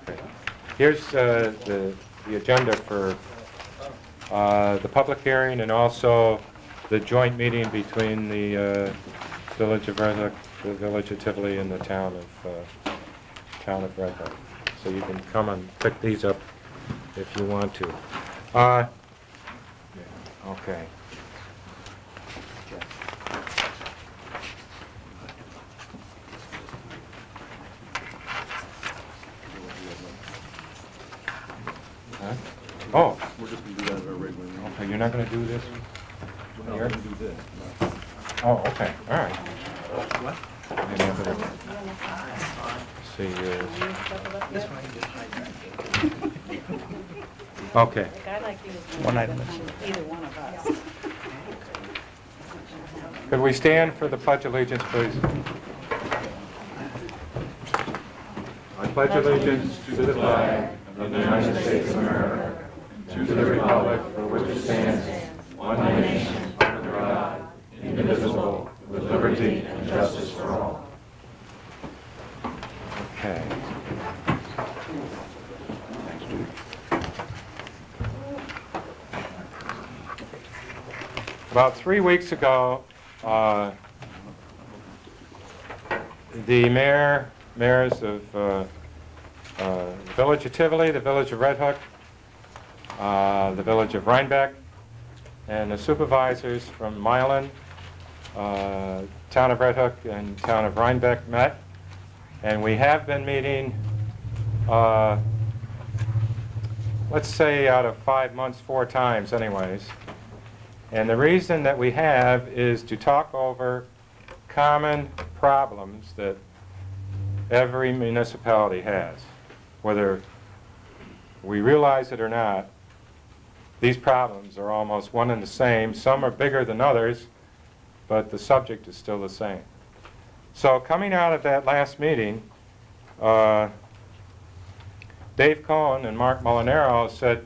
Okay. Here's the agenda for the public hearing and also the joint meeting between the Village of Red Hook, the Village of Tivoli, and the town of Red Hook. So you can come and pick these up if you want to. Okay. Huh? Oh. We're just going to do that at our regular meeting. Okay, you're not going to do this? We're not going to do this. No. Oh, okay, all right. What? Any other? See, okay. One item. Either one of us. Could we stand for the Pledge of Allegiance, please? I pledge allegiance to the flag of the United States of America, to the republic for which it stands, one nation, under God, indivisible, with liberty and justice for all. Okay. About 3 weeks ago, the mayors of the Village of Tivoli, the Village of Red Hook, the Village of Rhinebeck, and the supervisors from Milan, Town of Red Hook, and Town of Rhinebeck met. And we have been meeting, let's say out of 5 months, 4 times anyways. And the reason that we have is to talk over common problems that every municipality has. Whether we realize it or not, these problems are almost one and the same. Some are bigger than others, but the subject is still the same. So coming out of that last meeting, Dave Cohen and Mark Molinaro said,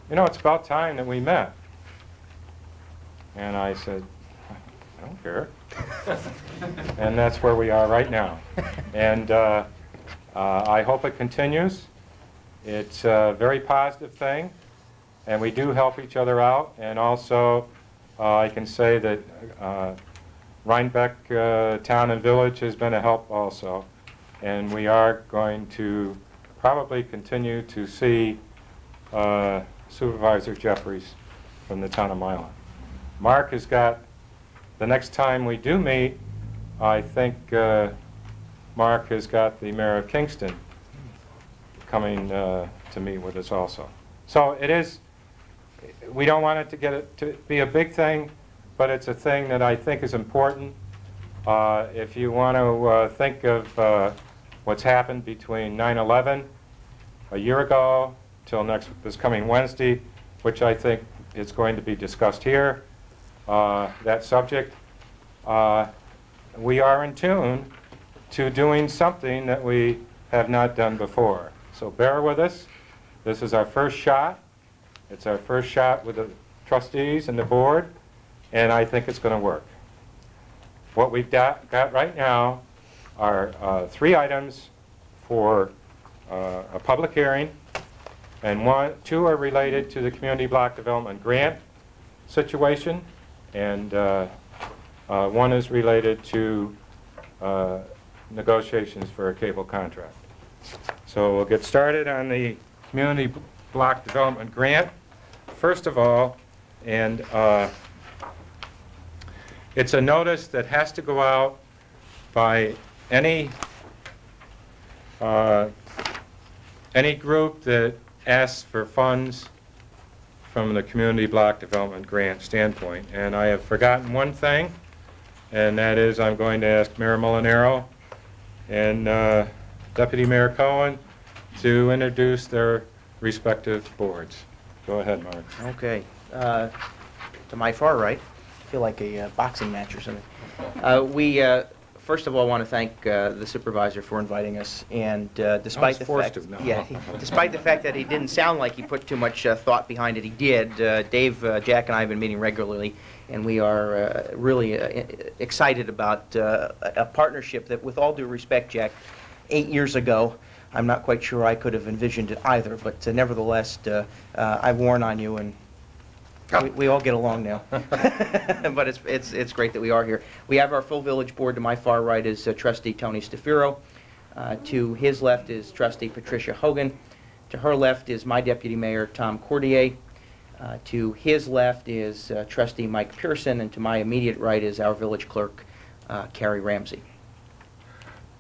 you know, it's about time that we met. And I said, I don't care. And that's where we are right now. And I hope it continues. It's a very positive thing, and we do help each other out. And also, I can say that Rhinebeck Town and Village has been a help also. And we are going to probably continue to see Supervisor Jeffries from the town of Milan. Mark has got, the next time we do meet, I think Mark has got the Mayor of Kingston coming to meet with us also. So it is, we don't want it to be a big thing, but it's a thing that I think is important. If you want to think of what's happened between 9/11 a year ago till this coming Wednesday, which I think is going to be discussed here, that subject, we are in tune to doing something that we have not done before. So bear with us. This is our first shot. It's our first shot with the trustees and the board, and I think it's going to work. What we've got right now are 3 items for a public hearing, and 2 are related to the Community Block Development Grant situation, and 1 is related to negotiations for a cable contract. So we'll get started on the Community Block Development Grant. First of all, and it's a notice that has to go out by any group that asks for funds from the Community Block Development Grant standpoint. And I have forgotten one thing, and that is I'm going to ask Mayor Molinaro and Deputy Mayor Cohen to introduce their respective boards. Go ahead, Mark. Okay. To my far right, I feel like a boxing match or something. We first of all want to thank the supervisor for inviting us, and despite the fact, despite the fact that he didn't sound like he put too much thought behind it, he did. Dave, Jack, and I have been meeting regularly, and we are really excited about a partnership that, with all due respect, Jack, 8 years ago, I'm not quite sure I could have envisioned it either, but nevertheless, I've worn on you, and we all get along now. But it's great that we are here. We have our full village board. To my far right is Trustee Tony Stafiro. To his left is Trustee Patricia Hogan. To her left is my Deputy Mayor, Tom Cordier. To his left is Trustee Mike Pearson, and to my immediate right is our village clerk, Carrie Ramsey.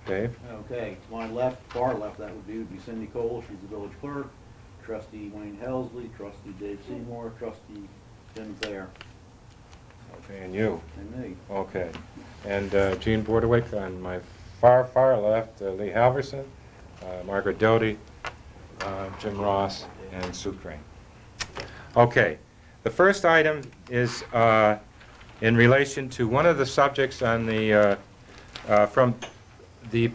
Dave? Okay, to my left, far left, that would be Cindy Cole, she's the village clerk. Trustee Wayne Helsley, Trustee Dave Seymour, Trustee Tim Thayer, Okay, and you? and me. Okay. And Gene Bordewick on my far, far left, Lee Halverson, Margaret Doty, Jim Ross, and Sue Crane. Okay. The first item is in relation to one of the subjects on the from the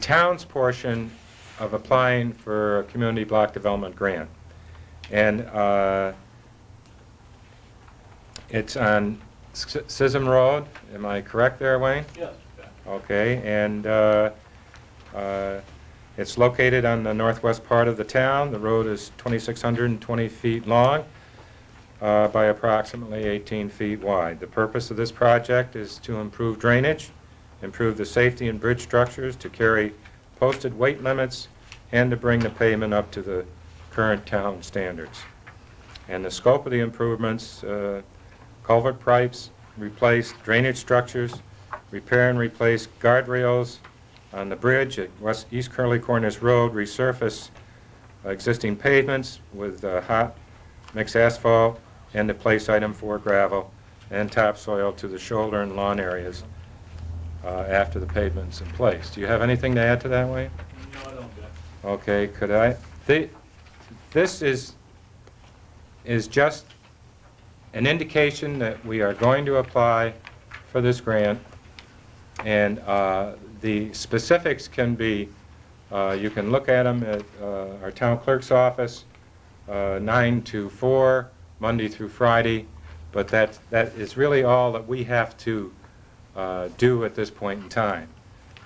town's portion of applying for a community block development grant. And it's on Sism Road. Am I correct there, Wayne? Yes. Okay, and it's located on the northwest part of the town. The road is 2,620 feet long by approximately 18 feet wide. The purpose of this project is to improve drainage, improve the safety in bridge structures, to carry posted weight limits, and to bring the pavement up to the current town standards. And the scope of the improvements, culvert pipes, replace drainage structures, repair and replace guardrails on the bridge at East Curly Corners Road, resurface existing pavements with hot mixed asphalt, and to place item 4 gravel and topsoil to the shoulder and lawn areas after the pavement's in place. Do you have anything to add to that, Wayne? No, I don't, Jack. Okay, could I? This is just an indication that we are going to apply for this grant, and the specifics can be, you can look at them at our town clerk's office, 9 to 4, Monday through Friday, but that is really all that we have to do at this point in time.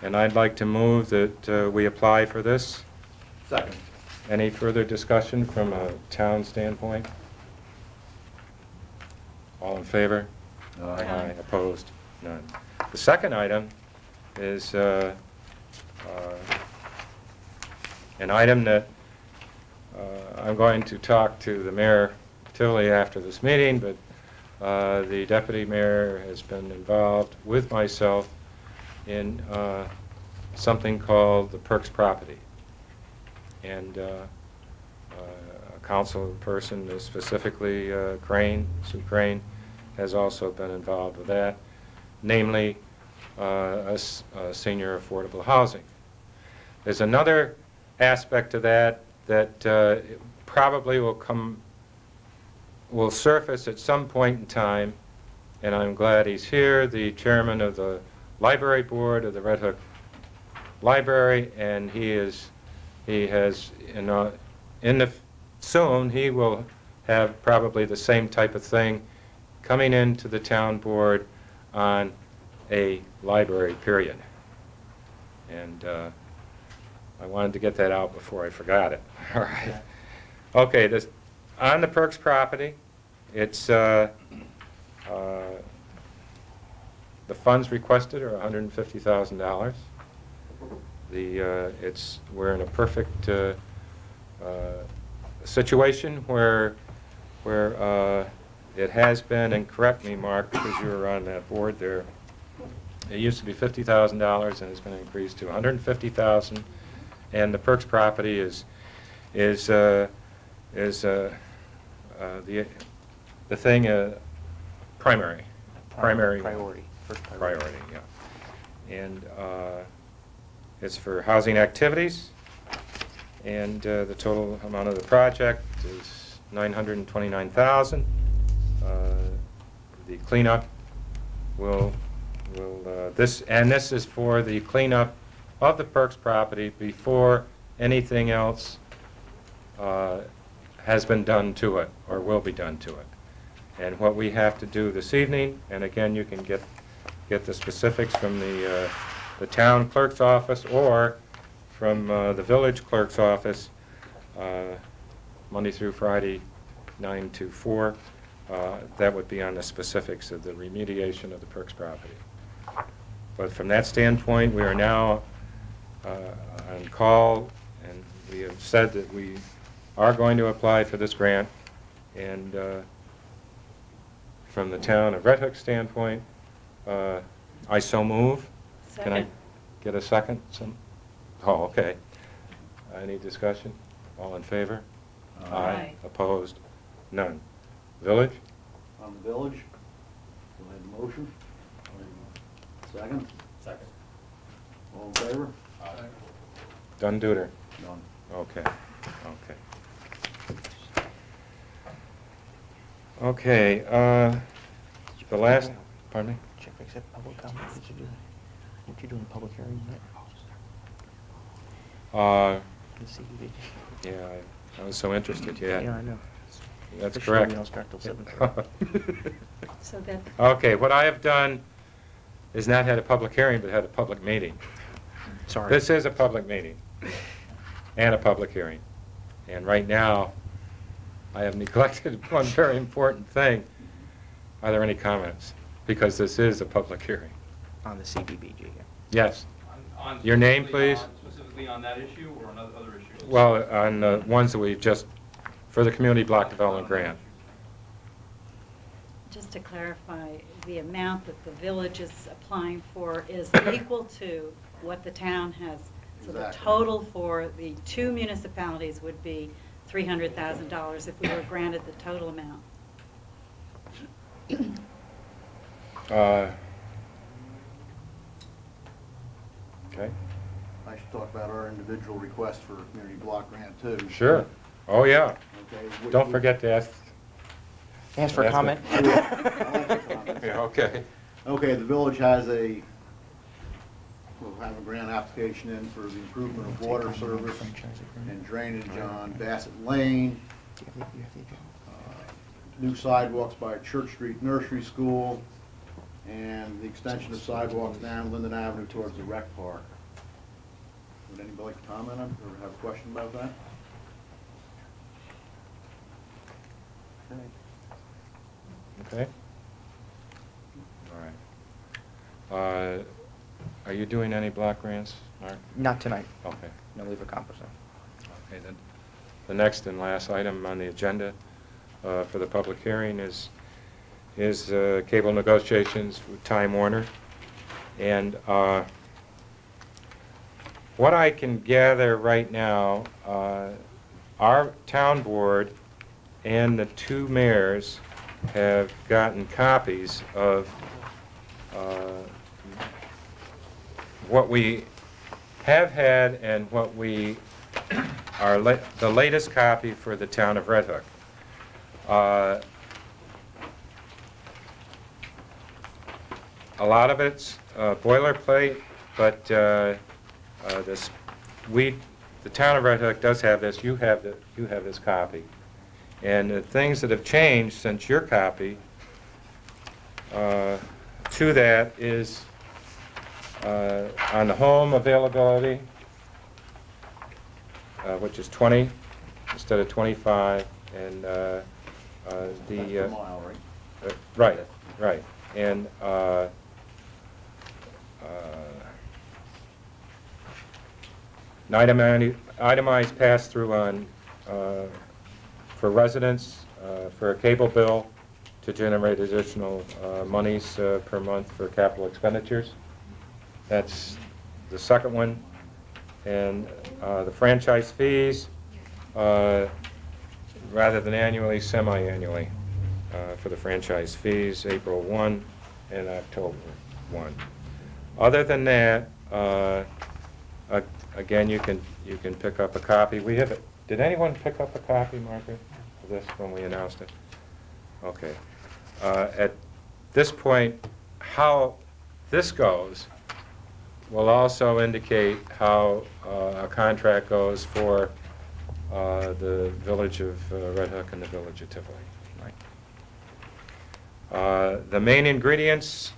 And I'd like to move that we apply for this. Second. Any further discussion from a town standpoint? All in favor? Aye. Opposed? None. The second item is an item that I'm going to talk to the mayor Tivoli after this meeting, but the deputy mayor has been involved with myself in something called the Perks property. And a council person, specifically Crane, Sue Crane, has also been involved with that, namely senior affordable housing. There's another aspect to that probably will surface at some point in time, and I'm glad he's here, the chairman of the library board of the Red Hook Library, and soon he will have probably the same type of thing coming into the town board on a library period. And I wanted to get that out before I forgot it. All right. Okay, on the Perks property, it's the funds requested are $150,000. We're in a perfect situation where it has been, and correct me, Mark, because you were on that board there. It used to be $50,000 and it's been increased to $150,000. And the Perks property is the thing primary. Priority. First Priority, yeah. And it's for housing activities, and the total amount of the project is $929,000. The cleanup this is for the cleanup of the Perks property before anything else has been done to it or will be done to it. And what we have to do this evening, and again, you can get the specifics from the town clerk's office or from the village clerk's office, Monday through Friday, 9 to 4. That would be on the specifics of the remediation of the Perks property. But from that standpoint, we are now on call, and we have said that we are going to apply for this grant. And from the town of Red Hook standpoint, I so move. Can I get a second? Oh, okay. Any discussion? All in favor? Aye. Opposed? None. Village? On the village, go ahead and motion. Second? Second. All in favor? Dunduder? None. Okay, okay. Okay, the last, pardon me? Check, accept public comment. What you doing, public hearing tonight? The CBD. Yeah, I was so interested, yeah. Yeah, I know. That's Officially, correct. we don't start till 7:30. So that, Okay, what I have done is not had a public hearing, but had a public meeting. Sorry. This is a public meeting and a public hearing. And right now, I have neglected one very important thing. Are there any comments? Because this is a public hearing. On the CBBG, yeah. Yes. On Your name, specifically please? Specifically on that issue or on other issues? Well, on the ones that we've just, for the Community Block Development Grant. just to clarify, the amount that the village is applying for is equal to what the town has. So the Exactly. total for the two municipalities would be $300,000 if we were granted the total amount. Okay, I should talk about our individual request for a community block grant too. sure. Oh, yeah. Okay. Don't forget to ask. Ask for That's comment. Yeah, okay. Okay, the village has we'll have a grant application in for the improvement of water service and drainage on Bassett Lane, new sidewalks by Church Street Nursery School, and the extension of sidewalks down Linden Avenue towards the rec park. Would anybody like to comment on or have a question about that? Okay. All right. Are you doing any block grants, Mark? Not tonight. Okay. No, we've accomplished that. Okay, then. The next and last item on the agenda for the public hearing is cable negotiations with Time Warner. And what I can gather right now, our town board and the two mayors have gotten copies of what we have had and what we are the latest copy for the town of Red Hook. A lot of it's boilerplate, but the town of Red Hook does have this. You have this copy, and the things that have changed since your copy to that is on the home availability, which is 20 instead of 25, and That's per mile, right? right, and an itemized pass-through on for residents for a cable bill to generate additional monies per month for capital expenditures. That's the second one. And the franchise fees, rather than annually, semi-annually for the franchise fees, April 1 and October 1. Other than that, again, you can pick up a copy. We have it. Did anyone pick up a copy, Margaret, of this when we announced it? Okay. At this point, how this goes will also indicate how a contract goes for the village of Red Hook and the village of Tivoli. Right. The main ingredients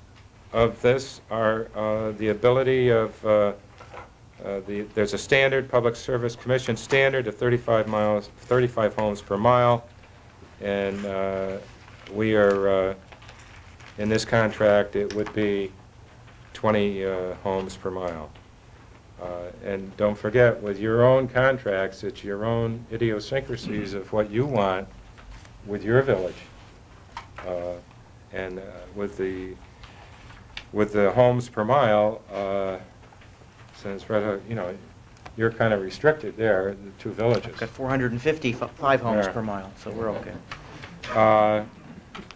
of this are the ability of There's a standard, Public Service Commission standard of 35 homes per mile, and we are, in this contract, it would be 20 homes per mile. And don't forget, with your own contracts, it's your own idiosyncrasies of what you want with your village. And with the homes per mile, since Red Hook, you're kind of restricted there, the two villages. Got 455 homes Yeah. per mile, so we're okay.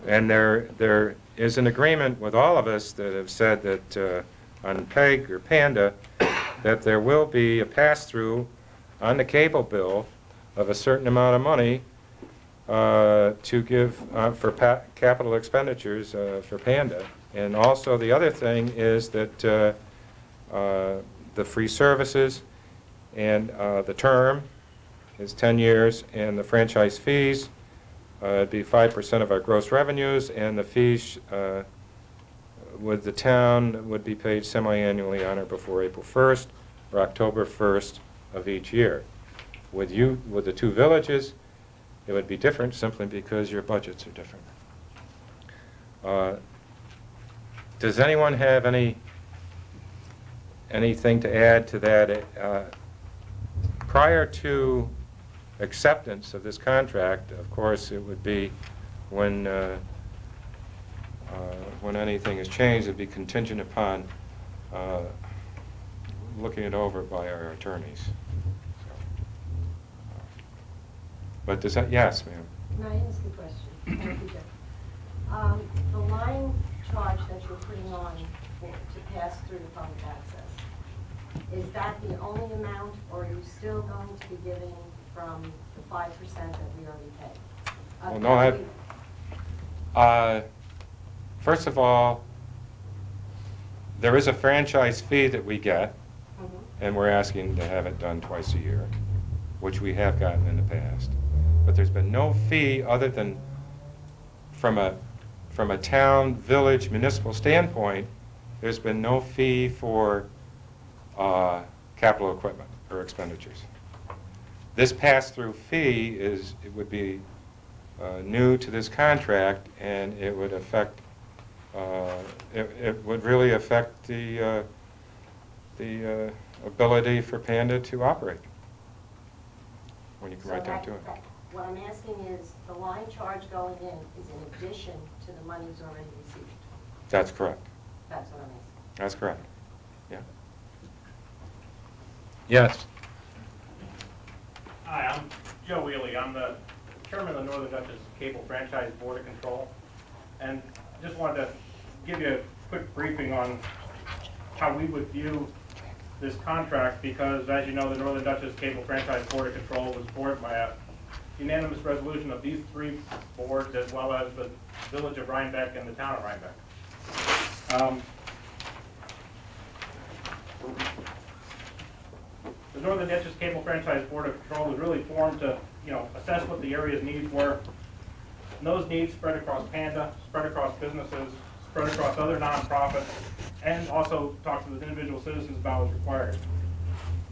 And there is an agreement with all of us that have said that on PEG or PANDA, that there will be a pass-through on the cable bill of a certain amount of money to give for capital expenditures for PANDA. And also the other thing is that the free services and the term is 10 years, and the franchise fees it'd be 5% of our gross revenues, and the fees with the town would be paid semi-annually on or before April 1st or October 1st of each year. With the two villages, it would be different simply because your budgets are different. Does anyone have anything to add to that? Prior to acceptance of this contract, of course, it would be when anything is changed, it'd be contingent upon looking it over by our attorneys. So, but does that, yes, ma'am. Can I ask a question? Thank you, Jeff. The line charge that you're putting on to pass through the public access, is that the only amount, or are you still going to be giving from the 5% that we already paid? Well, no, first of all, there is a franchise fee that we get, and we're asking to have it done twice a year, which we have gotten in the past. But there's been no fee other than from a town, village, municipal standpoint, there's been no fee for capital equipment or expenditures. This pass-through fee it would be new to this contract, and it would affect, it would really affect the ability for PANDA to operate, when you come right down to it. What I'm asking is, the line charge going in is in addition to the monies already received? That's correct. That's what I'm asking. That's correct. Yeah. Yes. Hi, I'm Joe Wheely. I'm the chairman of the Northern Dutchess Cable Franchise Board of Control. And I just wanted to give you a quick briefing on how we would view this contract, because as you know, the Northern Dutchess Cable Franchise Board of Control was formed by a unanimous resolution of these three boards, as well as the village of Rhinebeck and the town of Rhinebeck. The Northern Dutchess Cable Franchise Board of Control was really formed to, assess what the area's needs were. And those needs spread across PANDA, spread across businesses, spread across other nonprofits, and also talk to the individual citizens about what's required.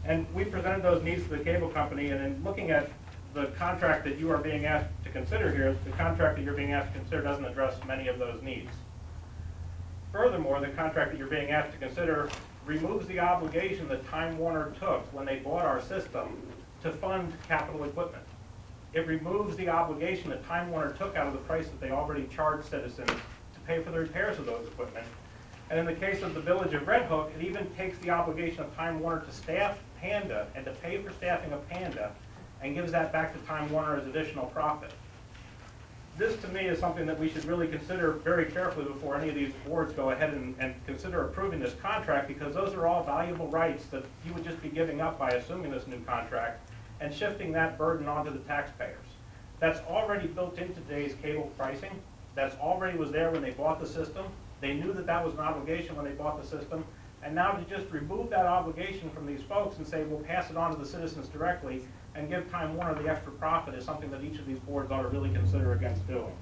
And we presented those needs to the cable company, and in looking at the contract that you are being asked to consider here, the contract that you're being asked to consider doesn't address many of those needs. Furthermore, the contract that you're being asked to consider removes the obligation that Time Warner took when they bought our system to fund capital equipment. It removes the obligation that Time Warner took out of the price that they already charged citizens to pay for the repairs of those equipment. And in the case of the village of Red Hook, it even takes the obligation of Time Warner to staff PANDA and to pay for staffing of PANDA, and gives that back to Time Warner as additional profit. This, to me, is something that we should really consider very carefully before any of these boards go ahead and consider approving this contract, because those are all valuable rights that you would just be giving up by assuming this new contract and shifting that burden onto the taxpayers. That's already built into today's cable pricing. That's already was there when they bought the system. They knew that that was an obligation when they bought the system. And now to just remove that obligation from these folks and say, we'll pass it on to the citizens directly and give Time Warner the extra profit is something that each of these boards ought to really consider against doing.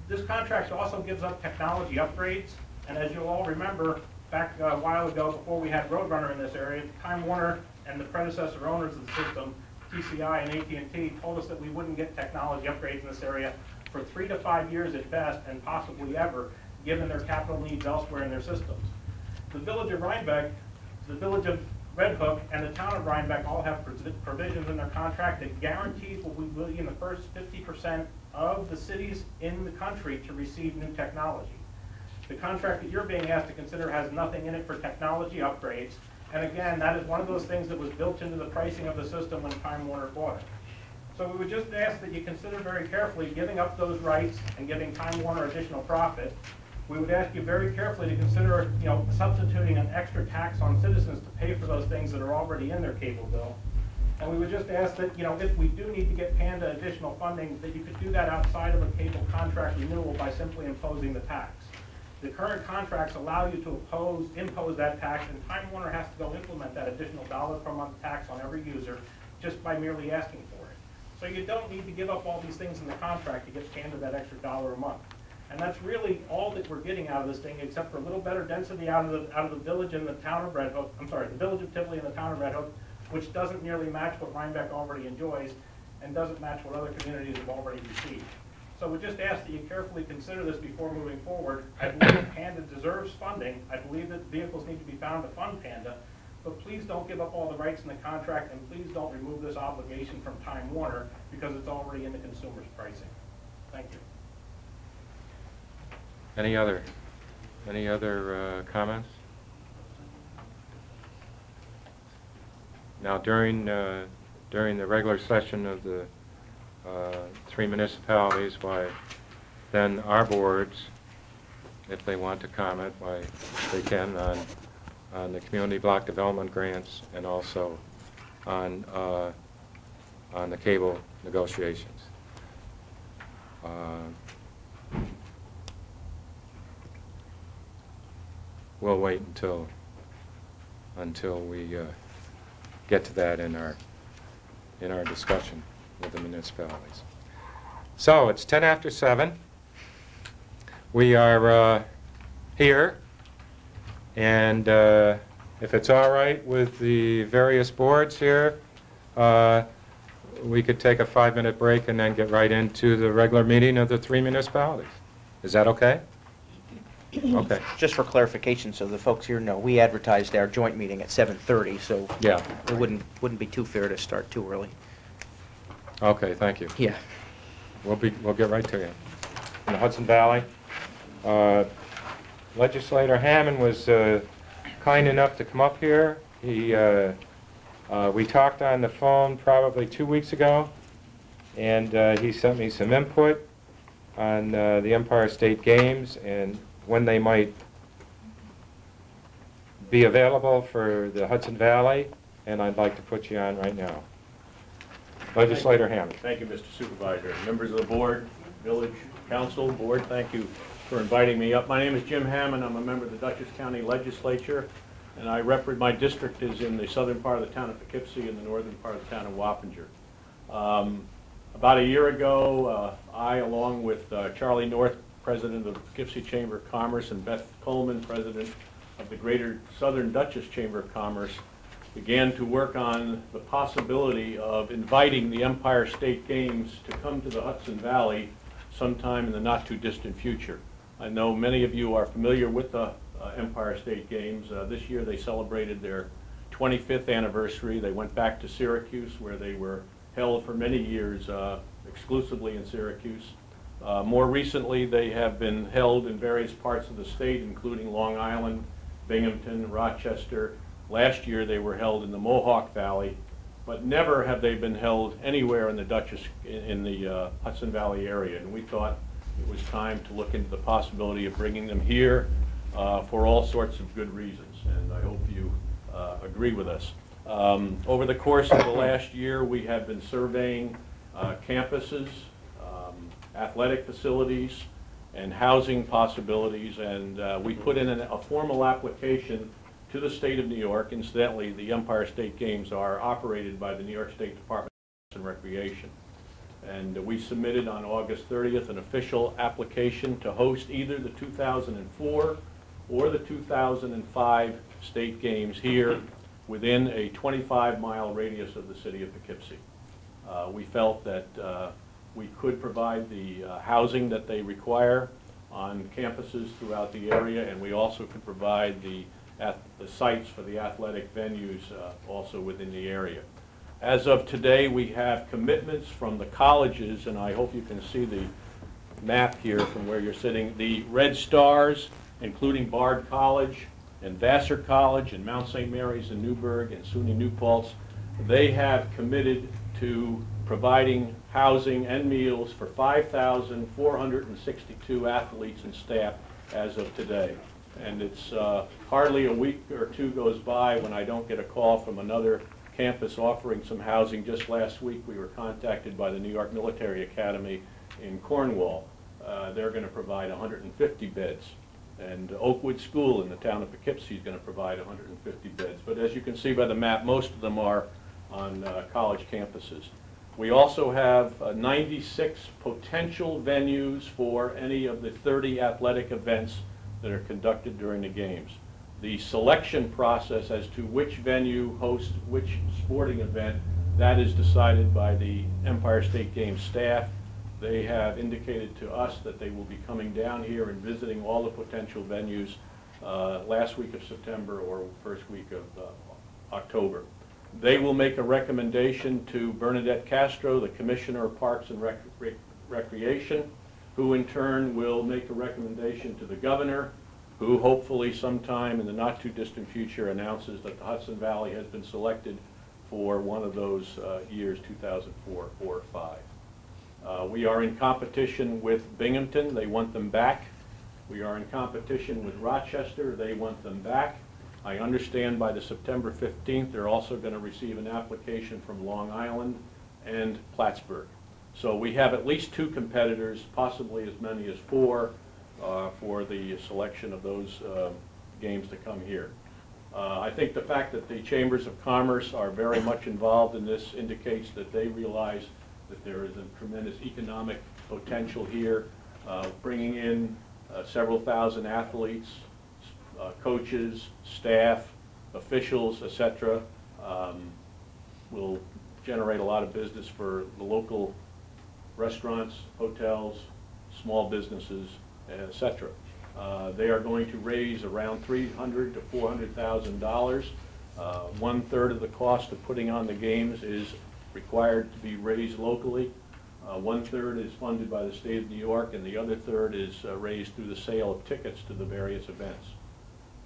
This contract also gives up technology upgrades, and as you'll all remember, back a while ago, before we had Roadrunner in this area, Time Warner and the predecessor owners of the system, TCI and AT&T, told us that we wouldn't get technology upgrades in this area for 3 to 5 years at best, and possibly ever, given their capital needs elsewhere in their systems. The Village of Rhinebeck, the Village of Red Hook, and the Town of Rhinebeck all have provisions in their contract that guarantees what we will be in the first 50% of the cities in the country to receive new technology. The contract that you're being asked to consider has nothing in it for technology upgrades. And again, that is one of those things that was built into the pricing of the system when Time Warner bought it. So we would just ask that you consider very carefully giving up those rights and giving Time Warner additional profit. We would ask you very carefully to consider, substituting an extra tax on citizens to pay for those things that are already in their cable bill. And we would just ask that, if we do need to get Panda additional funding, that you could do that outside of a cable contract renewal by simply imposing the tax. The current contracts allow you to impose that tax, and Time Warner has to go implement that additional $1 per month tax on every user just by merely asking for it. So you don't need to give up all these things in the contract to get Panda that extra $1 a month. And that's really all that we're getting out of this thing, except for a little better density out of the village and the town of Red Hook. I'm sorry, the village of Tivoli and the town of Red Hook, which doesn't nearly match what Rhinebeck already enjoys, and doesn't match what other communities have already received. So we just ask that you carefully consider this before moving forward. I believe Panda deserves funding. I believe that vehicles need to be found to fund Panda, but please don't give up all the rights in the contract, and please don't remove this obligation from Time Warner, because it's already in the consumer's pricing. Thank you. Any other comments? Now, during the regular session of the 3 municipalities, why then our boards, if they want to comment, why they can on the community block development grants and also on the cable negotiations. We'll wait until we get to that in our discussion with the municipalities. So it's 10 after 7. We are here, and if it's all right with the various boards here, we could take a 5-minute break and then get right into the regular meeting of the 3 municipalities. Is that okay? Okay. Just for clarification, so the folks here know, we advertised our joint meeting at 7:30, so Yeah. it wouldn't be too fair to start too early. Okay, thank you. Yeah. We'll get right to you. In the Hudson Valley, Legislator Hammond was kind enough to come up here. We talked on the phone probably 2 weeks ago, and he sent me some input on the Empire State Games and when they might be available for the Hudson Valley, and I'd like to put you on right now. Legislator Hammond. Thank you, Mr. Supervisor. Members of the board, village council, board, thank you for inviting me up. My name is Jim Hammond. I'm a member of the Dutchess County Legislature, and my district is in the southern part of the town of Poughkeepsie and the northern part of the town of Wappinger. About a year ago, I, along with Charlie North, President of the Poughkeepsie Chamber of Commerce, and Beth Coleman, President of the Greater Southern Dutchess Chamber of Commerce, began to work on the possibility of inviting the Empire State Games to come to the Hudson Valley sometime in the not-too-distant future. I know many of you are familiar with the Empire State Games. This year they celebrated their 25th anniversary. They went back to Syracuse, where they were held for many years exclusively in Syracuse. More recently, they have been held in various parts of the state, including Long Island, Binghamton, Rochester. Last year, they were held in the Mohawk Valley, but never have they been held anywhere in the Hudson Valley area. And we thought it was time to look into the possibility of bringing them here for all sorts of good reasons, and I hope you agree with us. Over the course of the last year, we have been surveying campuses, athletic facilities, and housing possibilities, and we put in a formal application to the state of New York. Incidentally, the Empire State Games are operated by the New York State Department of Parks and Recreation. And we submitted on August 30th an official application to host either the 2004 or the 2005 state games here within a 25-mile radius of the city of Poughkeepsie. We felt that we could provide the housing that they require on campuses throughout the area, and we also could provide the sites for the athletic venues also within the area. As of today, we have commitments from the colleges, and I hope you can see the map here from where you're sitting. The Red Stars, including Bard College and Vassar College and Mount St. Mary's in Newburgh and SUNY New Paltz, they have committed to providing housing and meals for 5,462 athletes and staff as of today. And it's hardly a week or two goes by when I don't get a call from another campus offering some housing. Just last week we were contacted by the New York Military Academy in Cornwall. They're going to provide 150 beds. And Oakwood School in the town of Poughkeepsie is going to provide 150 beds. But as you can see by the map, most of them are on college campuses. We also have 96 potential venues for any of the 30 athletic events that are conducted during the games. The selection process as to which venue hosts which sporting event, that is decided by the Empire State Games staff. They have indicated to us that they will be coming down here and visiting all the potential venues last week of September or first week of October. They will make a recommendation to Bernadette Castro, the Commissioner of Parks and Recreation, who in turn will make a recommendation to the Governor, who hopefully sometime in the not too distant future announces that the Hudson Valley has been selected for one of those years, 2004 or 5. We are in competition with Binghamton. They want them back. We are in competition with Rochester. They want them back. I understand by the September 15th they're also going to receive an application from Long Island and Plattsburgh. So we have at least 2 competitors, possibly as many as 4, for the selection of those games to come here. I think the fact that the Chambers of Commerce are very much involved in this indicates that they realize that there is a tremendous economic potential here, bringing in several thousand athletes, coaches, staff, officials, etc. Will generate a lot of business for the local restaurants, hotels, small businesses, etc. They are going to raise around $300,000 to $400,000. 1/3 of the cost of putting on the games is required to be raised locally. 1/3 is funded by the state of New York, and the other 1/3 is raised through the sale of tickets to the various events.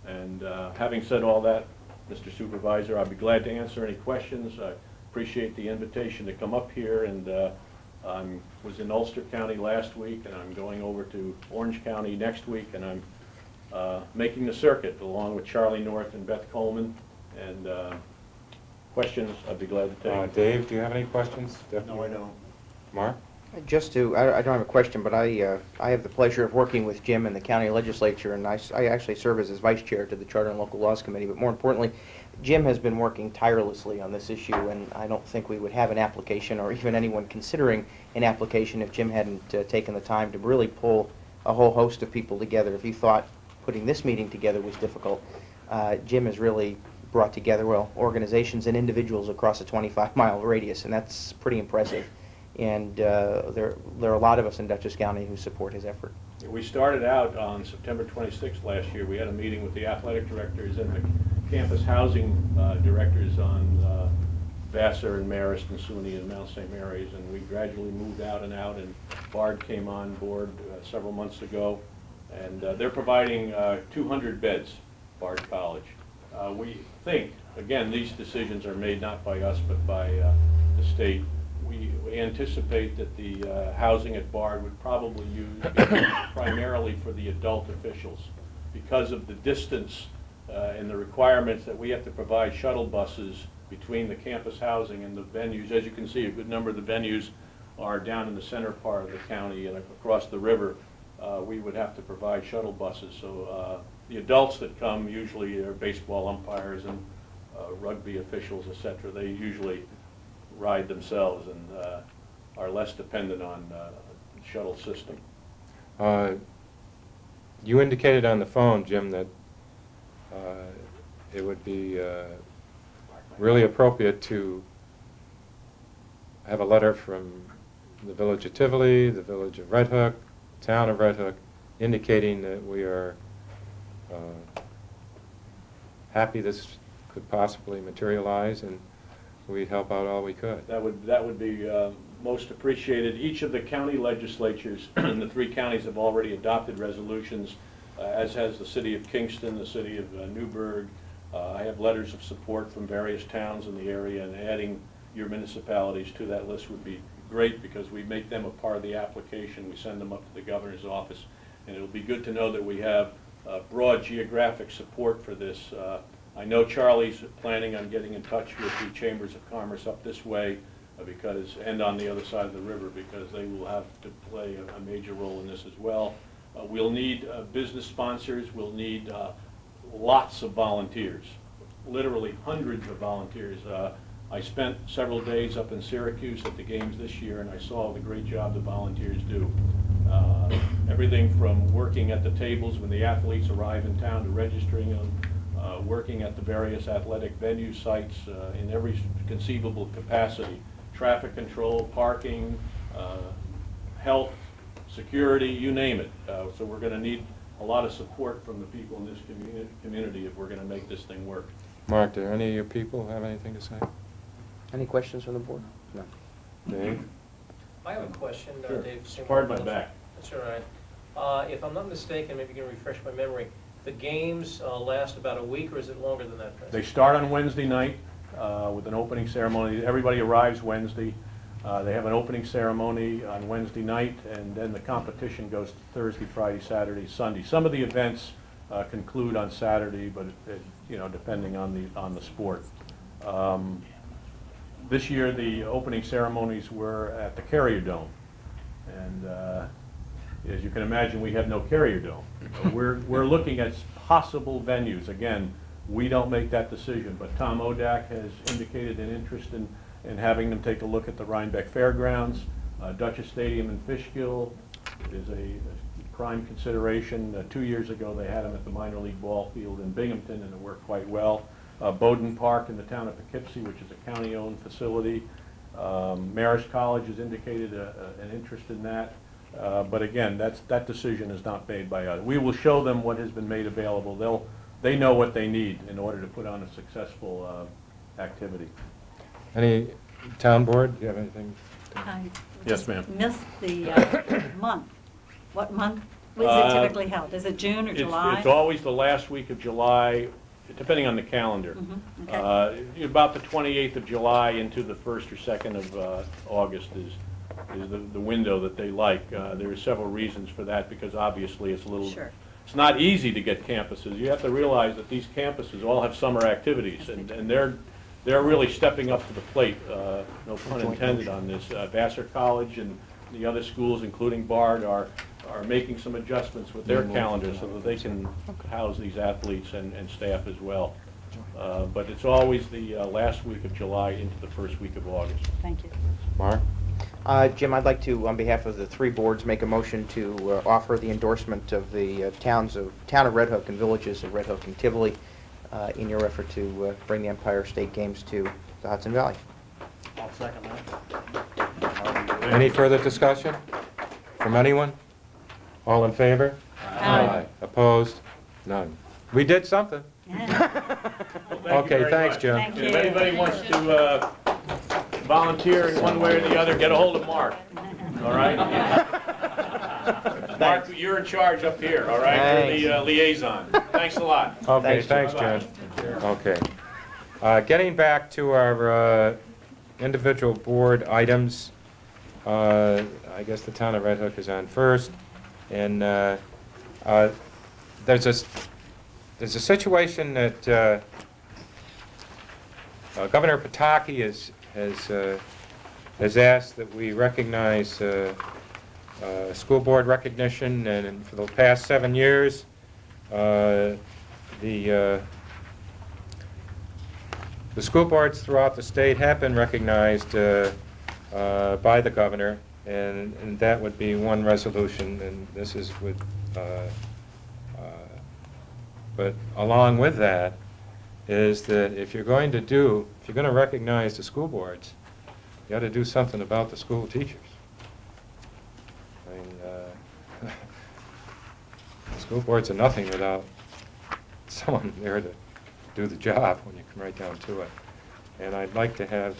And having said all that, Mr. Supervisor, I'd be glad to answer any questions. I appreciate the invitation to come up here, and I was in Ulster County last week, and I'm going over to Orange County next week, and I'm making the circuit along with Charlie North and Beth Coleman. And questions, I'd be glad to take. Dave, do you have any questions? No, I don't. Mark? Just to, I don't have a question, but I have the pleasure of working with Jim in the county legislature, and I actually serve as his vice chair to the Charter and Local Laws Committee. But more importantly, Jim has been working tirelessly on this issue, and I don't think we would have an application, or even anyone considering an application, if Jim hadn't taken the time to really pull a whole host of people together. If you thought putting this meeting together was difficult, Jim has really brought together, well, organizations and individuals across a 25-mile radius, and that's pretty impressive. And there are a lot of us in Dutchess County who support his effort. We started out on September 26th last year. We had a meeting with the athletic directors and the campus housing directors on Vassar and Marist and SUNY and Mount St. Mary's, and we gradually moved out, and Bard came on board several months ago, and they're providing 200 beds, Bard College. We think, again, these decisions are made not by us but by the state. We anticipate that the housing at Bard would probably be primarily for the adult officials because of the distance and the requirements that we have to provide shuttle buses between the campus housing and the venues. As you can see, a good number of the venues are down in the center part of the county and across the river. We would have to provide shuttle buses. So the adults that come usually are baseball umpires and rugby officials, etc. They usually ride themselves and are less dependent on the shuttle system. You indicated on the phone, Jim, that it would be really appropriate to have a letter from the Village of Tivoli, the Village of Red Hook, Town of Red Hook, indicating that we are happy this could possibly materialize, and we'd help out all we could. That would be most appreciated. Each of the county legislatures in the 3 counties have already adopted resolutions, as has the city of Kingston, the city of Newburgh. I have letters of support from various towns in the area, and adding your municipalities to that list would be great, because we make them a part of the application. We send them up to the governor's office, and it'll be good to know that we have broad geographic support for this. I know Charlie's planning on getting in touch with the chambers of commerce up this way, and on the other side of the river, because they will have to play a major role in this as well. We'll need business sponsors. We'll need lots of volunteers, literally hundreds of volunteers. I spent several days up in Syracuse at the games this year, and I saw the great job the volunteers do. Everything from working at the tables when the athletes arrive in town to registering them, working at the various athletic venue sites in every conceivable capacity, traffic control, parking, health, security, you name it. So we're going to need a lot of support from the people in this community if we're going to make this thing work. Mark, do any of your people have anything to say? Any questions from the board? No. Dave? I have a question, Sure. Dave. Pardon my back. That's all right. If I'm not mistaken, maybe you can refresh my memory, the games last about a week, or is it longer than that? They start on Wednesday night with an opening ceremony. Everybody arrives Wednesday. They have an opening ceremony on Wednesday night, and then the competition goes Thursday, Friday, Saturday, Sunday. Some of the events conclude on Saturday, but depending on the sport. This year, the opening ceremonies were at the Carrier Dome, and as you can imagine, we have no Carrier Dome. We're looking at possible venues. Again, we don't make that decision, but Tom Odak has indicated an interest in having them take a look at the Rhinebeck Fairgrounds. Duchess Stadium in Fishkill is a prime consideration. 2 years ago, they had them at the minor league ball field in Binghamton, and it worked quite well. Bowdoin Park in the town of Poughkeepsie, which is a county-owned facility. Marist College has indicated an interest in that. But again, that decision is not made by us. We will show them what has been made available. They know what they need in order to put on a successful activity. Any town board, do you have anything? I Yes, just ma'am. missed the month. What month is it typically held? Is it June or July? It's always the last week of July, depending on the calendar. Okay. About the 28th of July into the 1st or 2nd of August is the window that they like. There are several reasons for that, because obviously it's a little... Sure. It's not easy to get campuses. You have to realize that these campuses all have summer activities, and they're really stepping up to the plate, no pun intended on this. Vassar College and the other schools, including Bard, are making some adjustments with their calendars so that they can house these athletes and staff as well. But it's always the last week of July into the first week of August. Thank you. Mark? Jim, I'd like to, on behalf of the 3 boards, make a motion to offer the endorsement of the town of Red Hook and villages of Red Hook and Tivoli in your effort to bring the Empire State Games to the Hudson Valley. I'll second that. Any further discussion from anyone? All in favor? Aye. Opposed? None. We did something. Well, thank you Okay, very thanks, much. Jim. Thank you. If anybody wants to volunteer in one way or the other, get a hold of Mark, all right? Mark, you're in charge up here, all right? You're the liaison. Thanks a lot. Okay, Thanks, thanks, Jim. Jim. Okay. Getting back to our individual board items, I guess the town of Red Hook is on first, and there's a situation that Governor Pataki has asked that we recognize school board recognition, and for the past 7 years, the school boards throughout the state have been recognized by the governor, and that would be one resolution, and this is with But along with that is that if you're going to recognize the school boards, you got to do something about the school teachers. I mean, the school boards are nothing without someone there to do the job when you come right down to it. And I'd like to have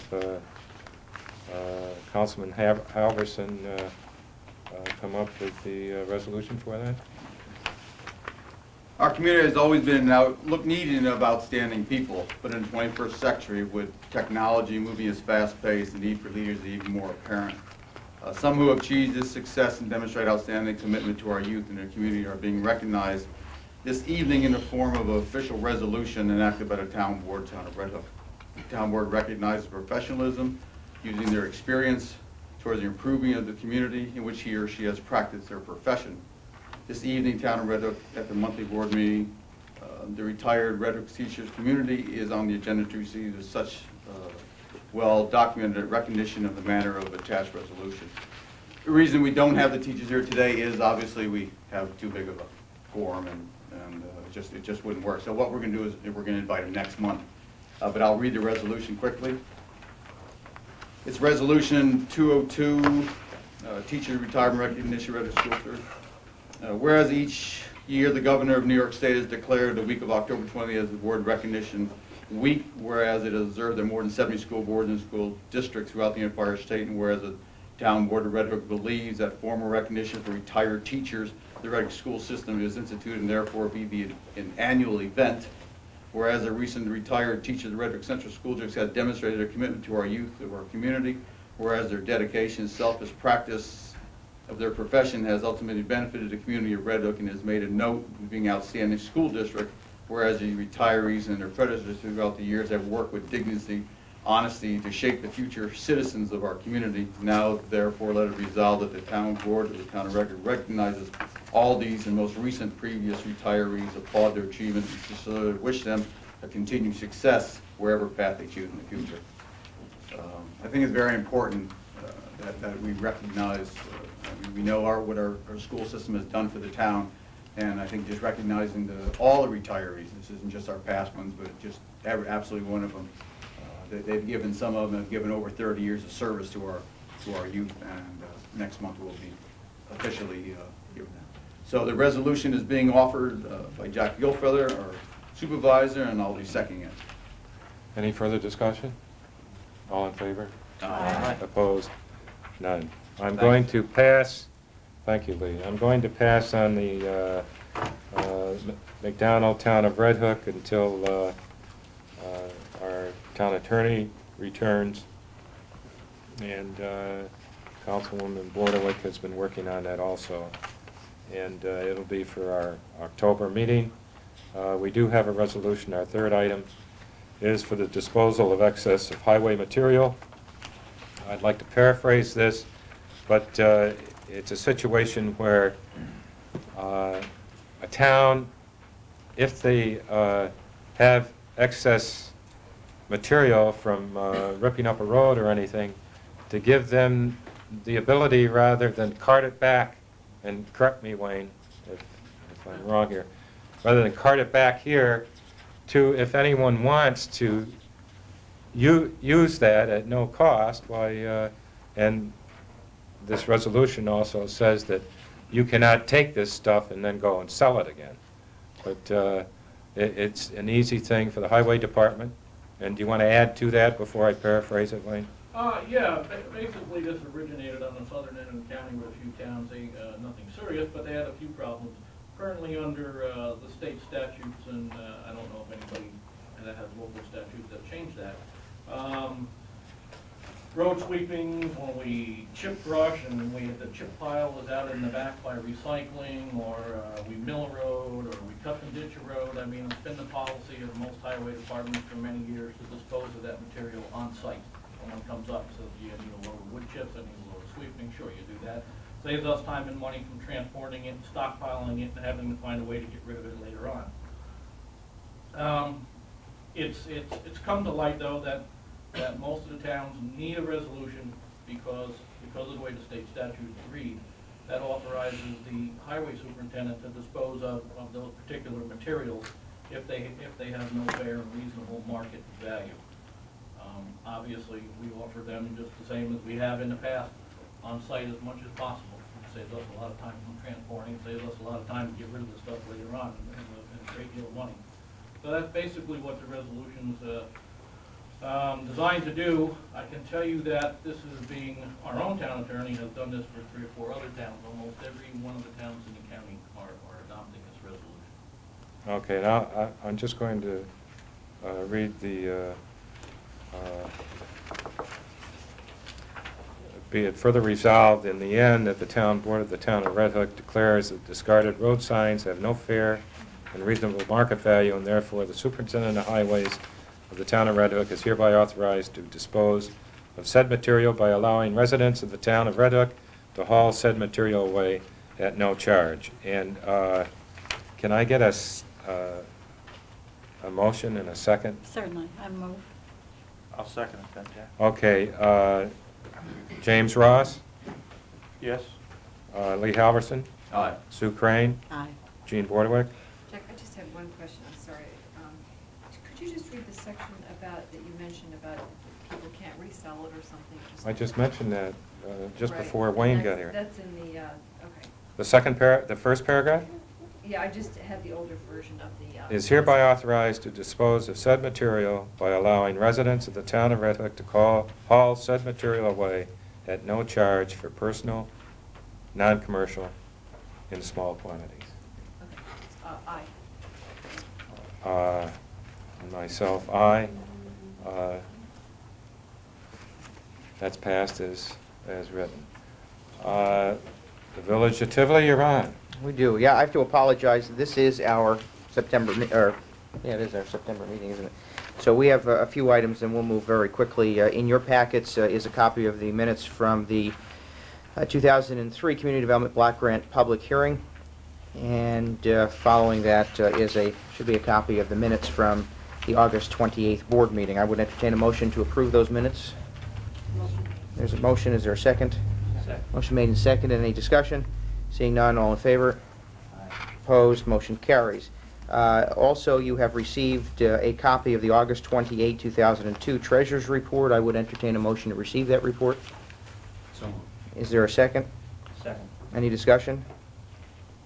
Councilman Halverson come up with the resolution for that. Our community has always been needing of outstanding people, but in the 21st century, with technology moving as fast-paced, the need for leaders is even more apparent. Some who have achieved this success and demonstrate outstanding commitment to our youth and their community are being recognized this evening in the form of an official resolution enacted by the Town Board, Town of Red Hook. The Town Board recognizes professionalism, using their experience towards the improving of the community in which he or she has practiced their profession. This evening, Town of Red Hook, at the monthly board meeting, the retired Red Hook teachers community is on the agenda to receive such well-documented recognition of the manner of attached resolution. The reason we don't have the teachers here today is obviously we have too big of a quorum and it just wouldn't work. So what we're going to do is we're going to invite them next month. But I'll read the resolution quickly. It's Resolution 202, Teacher Retirement Recognition, Red Hook School District. Whereas each year the Governor of New York State has declared the week of October 20th as the Board Recognition Week, whereas it is observed in more than 70 school boards and school districts throughout the entire state, and whereas the Town Board of Red Hook believes that formal recognition for retired teachers, the Red Hook school system is instituted and therefore be an annual event, whereas a recent retired teacher of the Red Hook Central School District has demonstrated a commitment to our youth of our community, whereas their dedication and selfless practice of their profession has ultimately benefited the community of Red Hook and has made a note of being an outstanding school district, whereas the retirees and their predecessors throughout the years have worked with dignity, honesty to shape the future citizens of our community. Now, therefore, let it be resolved that the Town Board of the Town of Red Hook recognizes all these and most recent previous retirees, applaud their achievements, and wish them a continued success wherever path they choose in the future. I think it's very important that we recognize, we know what our school system has done for the town, and I think just recognizing all the retirees, this isn't just our past ones, but just absolutely one of them. They've given, some of them have given over 30 years of service to our youth, and next month will be officially given that. So the resolution is being offered by Jack Gilfeather, our supervisor, and I'll be seconding it. Any further discussion? All in favor? Aye. Opposed? None. I'm going to pass, thank you, Lee. I'm going to pass on the McDonald Town of Red Hook until our town attorney returns. And Councilwoman Bordewick has been working on that also. And it'll be for our October meeting. We do have a resolution. Our third item is for the disposal of excess of highway material. I'd like to paraphrase this, but it's a situation where a town, if they have excess material from ripping up a road or anything, to give them the ability, rather than cart it back, and correct me, Wayne, if I'm wrong here, rather than cart it back here, to, if anyone wants to use that at no cost, why, and this resolution also says that you cannot take this stuff and then go and sell it again. But it's an easy thing for the highway department. And do you want to add to that before I paraphrase it, Wayne? Yeah, basically this originated on the southern end of the county with a few towns, nothing serious, but they had a few problems. Currently under the state statutes, and I don't know if anybody that has local statutes that change that. Road sweeping, when we chip brush and the chip pile is out in the back by recycling, or we mill a road, or we cut and ditch a road. I mean, it's been the policy of most highway departments for many years to dispose of that material on site. When one comes up, so you need a load of wood chips, I need a load of sweeping, sure you do that. Saves us time and money from transporting it, stockpiling it, and having to find a way to get rid of it later on. It's come to light though that most of the towns need a resolution because of the way the state statutes read, that authorizes the highway superintendent to dispose of those particular materials if they have no fair and reasonable market value. Obviously, we offer them just the same as we have in the past, on site as much as possible. It saves us a lot of time from transporting, it saves us a lot of time to get rid of the stuff later on, and a great deal of money. So that's basically what the resolution's designed to do. I can tell you that this is being, our own town attorney has done this for 3 or 4 other towns. Almost every one of the towns in the county are adopting this resolution. Okay, now I'm just going to read the, be it further resolved in the end that the town board of the town of Red Hook declares that discarded road signs have no fair and reasonable market value, and therefore the superintendent of highways of the town of Red Hook is hereby authorized to dispose of said material by allowing residents of the town of Red Hook to haul said material away at no charge. And can I get a motion and a second? Certainly, I move. I'll second it then, Jack. Okay, James Ross, Yes? Lee Halverson, Aye. Sue Crane, Aye. Gene Bordewick. Jack, I just have one question, I'm sorry. Could you just read the section about, that you mentioned about people can't resell it or something? I just mentioned that just Right. before Wayne got That's- here. That's in the, okay. The first paragraph? Yeah, I just had the older version of the. Is hereby authorized to dispose of said material by allowing residents of the town of Red Hook to haul said material away at no charge for personal, non-commercial, in small quantities. Okay. Aye. And myself, aye. That's passed as written. The Village of Tivoli, you're on. We do. Yeah, I have to apologize. This is our September, yeah, it is our September meeting, isn't it? So we have a few items, and we'll move very quickly. In your packets is a copy of the minutes from the 2003 Community Development Block Grant public hearing, and following that should be a copy of the minutes from the August 28th board meeting. I would entertain a motion to approve those minutes. There's a motion. Is there a second? Second. Motion made and seconded. Any discussion? Seeing none, all in favor? Opposed, motion carries. Also, you have received a copy of the August 28, 2002 Treasurer's Report. I would entertain a motion to receive that report. So moved. Is there a second? Second. Any discussion?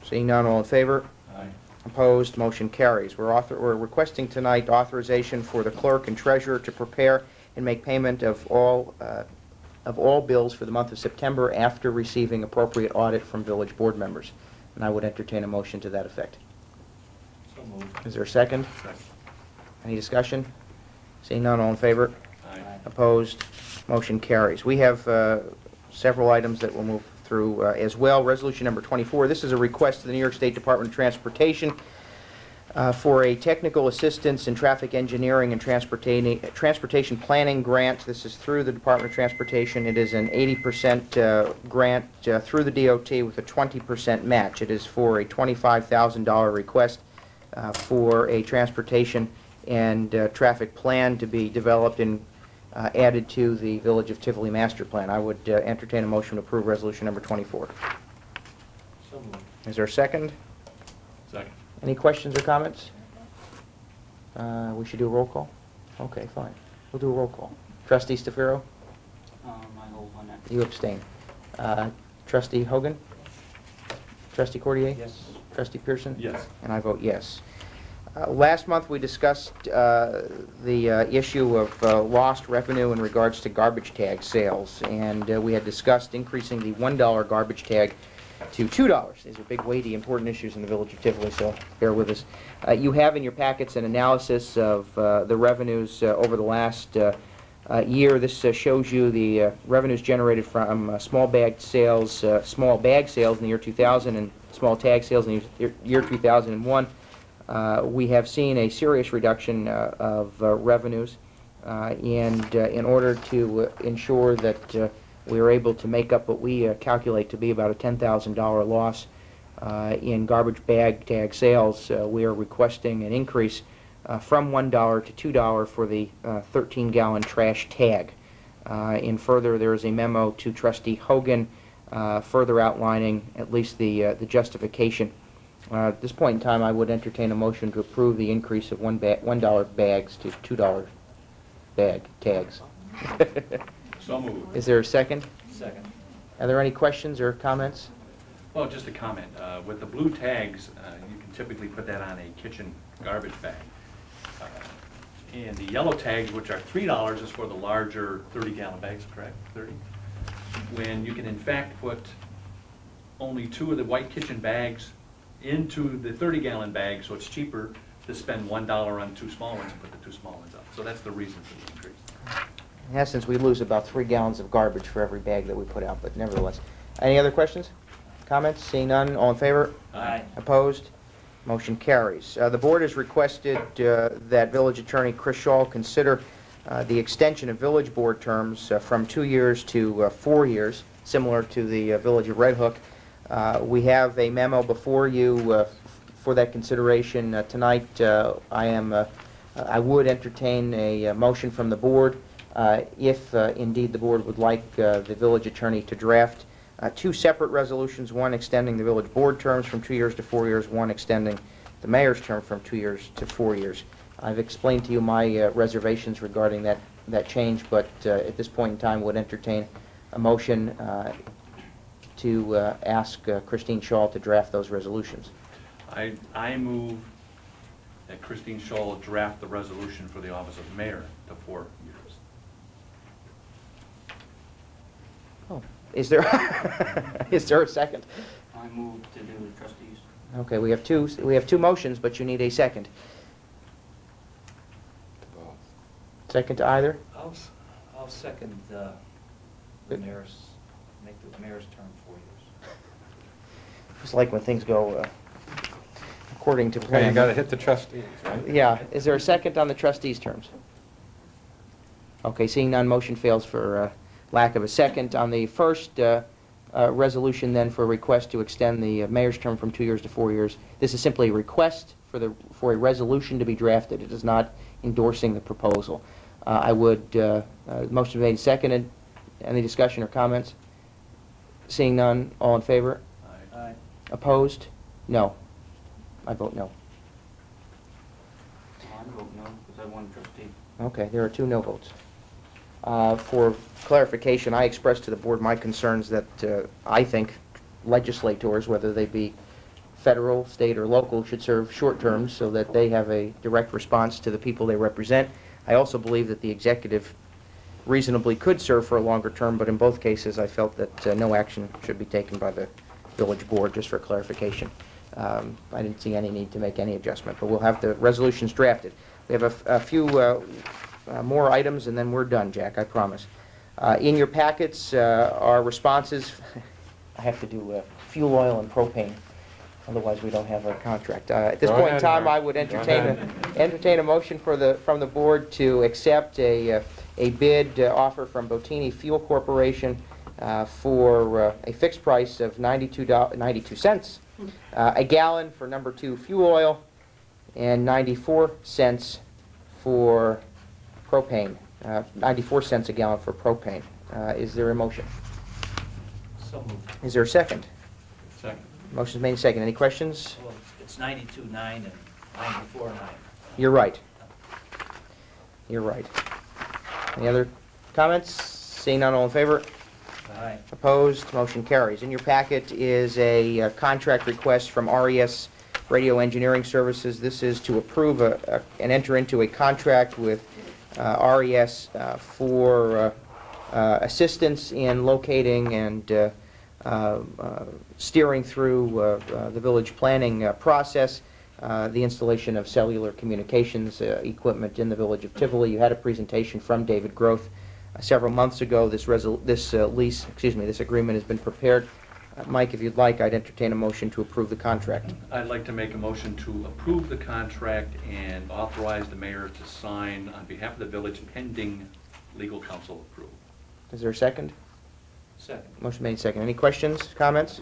Seeing none, all in favor? Aye. Opposed, motion carries. We're requesting tonight authorization for the clerk and treasurer to prepare and make payment of all bills for the month of September after receiving appropriate audit from village board members. And I would entertain a motion to that effect. So moved. Is there a second? Second. Any discussion? Seeing none, all in favor? Aye. Opposed, motion carries. We have several items that we'll move through as well. Resolution number 24, this is a request to the New York State Department of Transportation for a technical assistance in traffic engineering and transportation planning grant. This is through the Department of Transportation. It is an 80% grant through the DOT with a 20% match. It is for a $25,000 request for a transportation and traffic plan to be developed and added to the Village of Tivoli Master Plan. I would entertain a motion to approve resolution number 24. So moved. Is there a second? Second. Any questions or comments? We should do a roll call? Okay, fine. We'll do a roll call. Trustee Stafiro? I hold on that. You abstain. Trustee Hogan? Trustee Cordier? Yes. Trustee Pearson? Yes. And I vote yes. Last month, we discussed the issue of lost revenue in regards to garbage tag sales, and we had discussed increasing the $1 garbage tag to $2. These are big, weighty, important issues in the Village of Tivoli, so bear with us. You have in your packets an analysis of the revenues over the last year. This shows you the revenues generated from small bag sales in the year 2000 and small tag sales in the year 2001. We have seen a serious reduction of revenues, and in order to ensure that we are able to make up what we calculate to be about a $10,000 loss in garbage bag tag sales, we are requesting an increase from $1 to $2 for the 13-gallon trash tag. And further, there is a memo to Trustee Hogan further outlining at least the justification At this point in time, I would entertain a motion to approve the increase of $1 bags to $2 bag tags. So moved. Is there a second? Second. Are there any questions or comments? Well, just a comment. With the blue tags, you can typically put that on a kitchen garbage bag. And the yellow tags, which are $3, is for the larger 30-gallon bags, correct? 30? When you can in fact put only 2 of the white kitchen bags into the 30-gallon bag, so it's cheaper to spend $1 on 2 small ones and put the 2 small ones up. So that's the reason for the increase. In essence, we lose about 3 gallons of garbage for every bag that we put out, but nevertheless. Any other questions? Comments? Seeing none, all in favor? Aye. Opposed? Motion carries. The board has requested that Village Attorney Chris Shaw consider the extension of village board terms from 2 years to 4 years, similar to the Village of Red Hook. We have a memo before you for that consideration tonight. I would entertain a motion from the board if indeed the board would like the village attorney to draft 2 separate resolutions, one extending the village board terms from 2 years to 4 years, one extending the mayor's term from 2 years to 4 years. I've explained to you my reservations regarding that change, but at this point in time would entertain a motion to ask Christine Shaw to draft those resolutions. I move that Christine Shaw draft the resolution for the office of mayor to 4 years. Oh, is there is there a second? I move to do the trustees. Okay, we have two motions, but you need a second. Second to either? I'll second the mayor's, make the mayor's term 4 years. It's like when things go according to Okay, plan. you got to hit the trustees, right? Yeah. Is there a second on the trustees' terms? Okay, seeing none, motion fails for lack of a second. On the first resolution then for a request to extend the mayor's term from 2 years to 4 years, this is simply a request for a resolution to be drafted. It is not endorsing the proposal. Motion made and seconded. Any discussion or comments? Seeing none, all in favor? Aye. Opposed? No. I vote no. I vote no, because I want a trustee. Okay, there are 2 no votes. For clarification, I expressed to the board my concerns that I think legislators, whether they be federal, state, or local, should serve short terms so that they have a direct response to the people they represent. I also believe that the executive reasonably could serve for a longer term, but in both cases I felt that no action should be taken by the village board, just for clarification. I didn't see any need to make any adjustment, but we'll have the resolutions drafted. We have a few more items, and then we're done, Jack, I promise. In your packets are responses. I have to do fuel oil and propane, otherwise we don't have a contract. At this point in time, I would entertain a motion from the board to accept a bid offer from Bottini Fuel Corporation for a fixed price of 92 cents a gallon for number 2 fuel oil, and 94 cents for propane. 94 cents a gallon for propane. Is there a motion? So moved. Is there a second? Second. Motion's made and second. Any questions? Well, it's 92.9 and 94.9. You're right. You're right. Any other comments? Seeing none, all in favor? Aye. Opposed? Motion carries. In your packet is a contract request from RES Radio Engineering Services. This is to approve and enter into a contract with RES for assistance in locating and steering through the village planning process, the installation of cellular communications equipment in the village of Tivoli. You had a presentation from David Groth several months ago. This agreement has been prepared. Mike, if you'd like, I'd entertain a motion to approve the contract. I'd like to make a motion to approve the contract and authorize the mayor to sign on behalf of the village pending legal counsel approval. Is there a second? Second. Motion made second. Any questions, comments?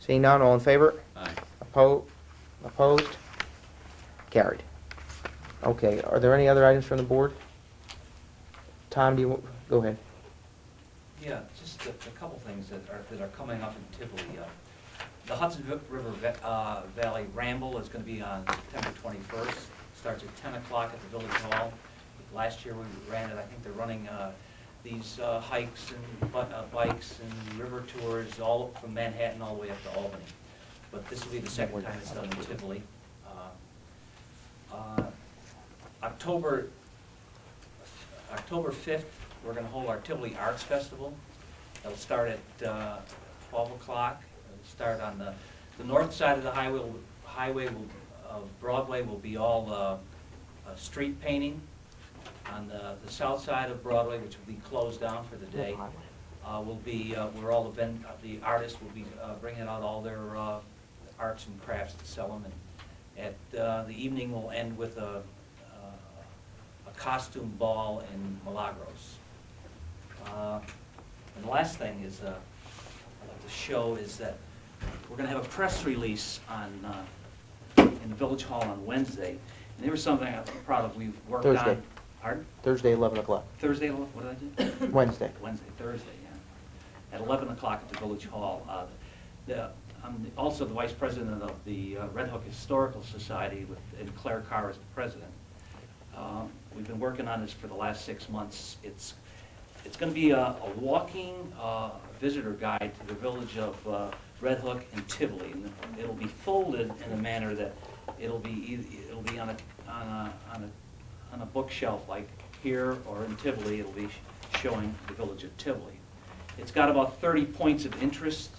Seeing none, all in favor? Aye. Opposed? Carried. Okay, are there any other items from the board? Tom, go ahead. Yeah, just a couple things that are coming up in Tivoli. The Hudson River Valley Ramble is going to be on September 21st. Starts at 10 o'clock at the Village Hall. Last year we ran it. I think they're running these hikes and bikes and river tours all from Manhattan all the way up to Albany. But this will be the second time it's done in Tivoli. October 5th, we're going to hold our Tivoli Arts Festival. It'll start at 12 o'clock. It'll start on the north side of the highway of Broadway will be all street painting. On the south side of Broadway, which will be closed down for the day, will be where all the artists will be bringing out all their arts and crafts to sell them. And at the evening, will end with a costume ball in Milagros. And the last thing is I'd like to show is that we're going to have a press release in the Village Hall on Wednesday. And there was something I'm proud of. We've worked Thursday. on. Pardon? Thursday, 11 o'clock. Thursday, what did I do? Wednesday. Wednesday, Thursday, yeah. At 11 o'clock at the Village Hall. I'm also the vice president of the Red Hook Historical Society, and Claire Carr is the president. We've been working on this for the last 6 months. It's going to be a walking visitor guide to the village of Red Hook and Tivoli. And it'll be folded in a manner that it'll be on a bookshelf like here, or in Tivoli, it'll be showing the village of Tivoli. It's got about 30 points of interest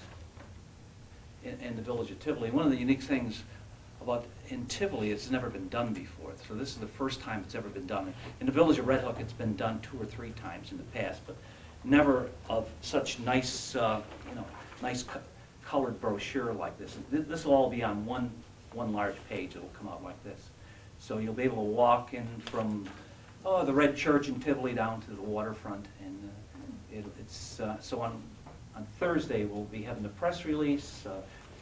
in the village of Tivoli. One of the unique things about in Tivoli, it's never been done before. So this is the first time it's ever been done. In the village of Red Hook, it's been done 2 or 3 times in the past, but never of such nice, nice colored brochure like this. This will all be on one large page. It'll come out like this. So you'll be able to walk in from the Red Church in Tivoli down to the waterfront, and so on Thursday we'll be having a press release.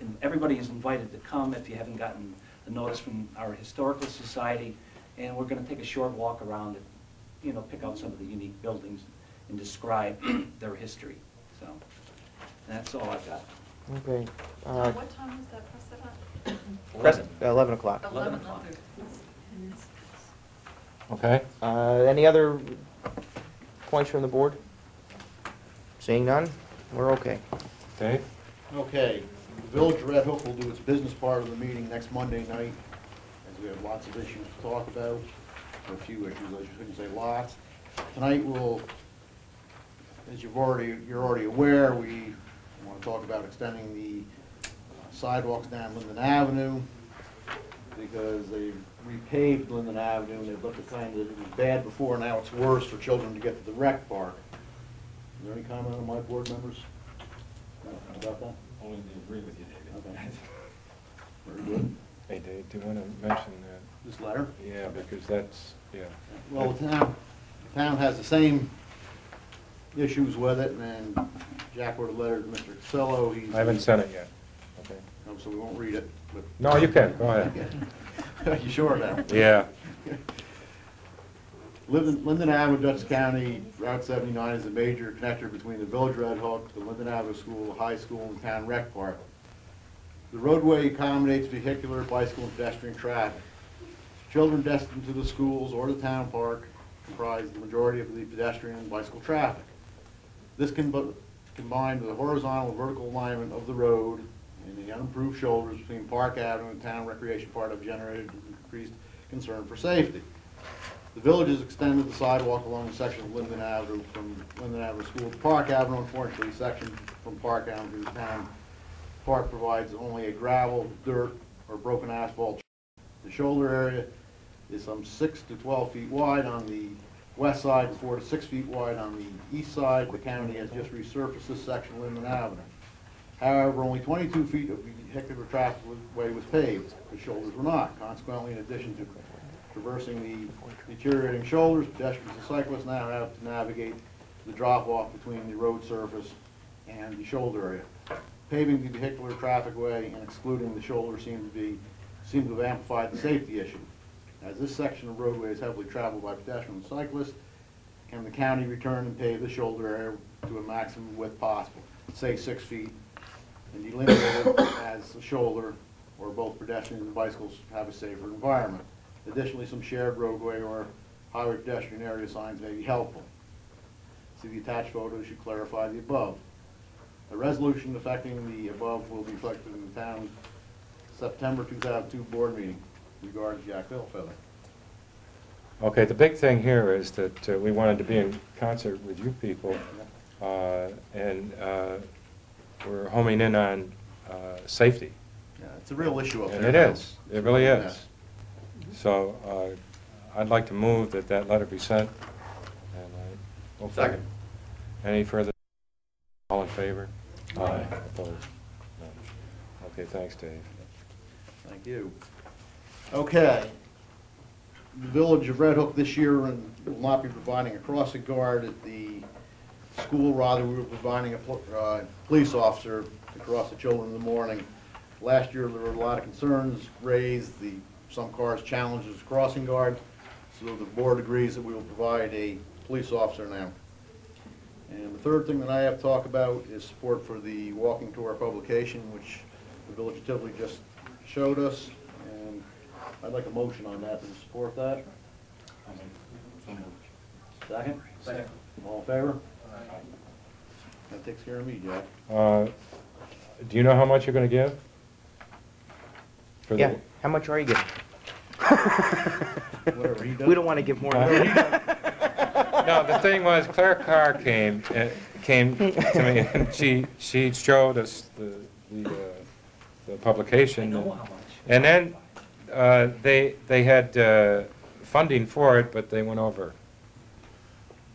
And everybody is invited to come if you haven't gotten a notice from our historical society, and we're going to take a short walk around and pick out some of the unique buildings and describe their history. So that's all I've got. Okay. What time is that press at? 11 o'clock. 11 o'clock. Okay? Any other points from the board? Seeing none, we're okay. Dave? Okay, the Village of Red Hook will do its business part of the meeting next Monday night, as we have lots of issues to talk about, or a few issues, I shouldn't say lots. Tonight we'll, as you're already aware, we want to talk about extending the sidewalks down Linden Avenue, because they've repaved Linden Avenue, and they've looked at kind of, it was bad before, now it's worse for children to get to the rec park. Is there any comment on my board members about that? Only to agree with you, David. Okay. Very good. Hey, Dave, do you want to mention that? This letter? Yeah, because that's, yeah. Well, the town has the same issues with it, and Jack wrote a letter to Mr. Casello. I haven't sent it yet. Okay. So we won't read it. But No, you can, go ahead. You sure now? Yeah. Linden Avenue, Dutchess County, Route 79 is a major connector between the Village of Red Hook, the Linden Avenue School, the high school, and the town rec park. The roadway accommodates vehicular, bicycle, and pedestrian traffic. Children destined to the schools or the town park comprise the majority of the pedestrian and bicycle traffic. This combined with the horizontal and vertical alignment of the road and the unimproved shoulders between Park Avenue and town recreation part have generated increased concern for safety. The village has extended the sidewalk along the section of Linden Avenue from Linden Avenue School to Park Avenue. Unfortunately, the section from Park Avenue to the town park provides only a gravel, dirt, or broken asphalt. The shoulder area is some 6 to 12 feet wide on the west side and 4 to 6 feet wide on the east side. The county has just resurfaced this section of Linden Avenue. However, only 22 feet of vehicular traffic way was paved. The shoulders were not. Consequently, in addition to traversing the deteriorating shoulders, pedestrians and cyclists now have to navigate the drop-off between the road surface and the shoulder area. Paving the vehicular traffic way and excluding the shoulder seem to have amplified the safety issue. As this section of roadway is heavily traveled by pedestrians and cyclists, can the county return and pave the shoulder area to a maximum width possible, say 6 feet, and delineate it as a shoulder where both pedestrians and bicycles have a safer environment. Additionally, some shared roadway or highway pedestrian area signs may be helpful. See the attached photos should clarify the above. A resolution affecting the above will be reflected in the town September 2002 board meeting regarding Jack Bill Feather. Okay, the big thing here is that we wanted to be in concert with you people, and we're homing in on safety. Yeah, it's a real issue up there. And it now. is, it really is. So I'd like to move that that letter be sent. And Second. Any further? All in favor? Aye. Opposed? None. Okay, thanks, Dave. Thank you. Okay. The Village of Red Hook this year will not be providing a crossing guard at the school. Rather, we were providing a police officer to cross the children in the morning. Last year, there were a lot of concerns raised. Some cars challenged as a crossing guard. So the board agrees that we will provide a police officer now. And the third thing that I have to talk about is support for the walking tour publication, which the Village of Tivoli just showed us. And I'd like a motion on that to support that. Second? Second. All in favor? That takes care of me, Jack. Do you know how much you're going to give? For Yeah, how much are you giving? Whatever he does. We don't want to give more than that. No, the thing was, Claire Carr came to me, and she showed us the publication. And then they had funding for it, but they went over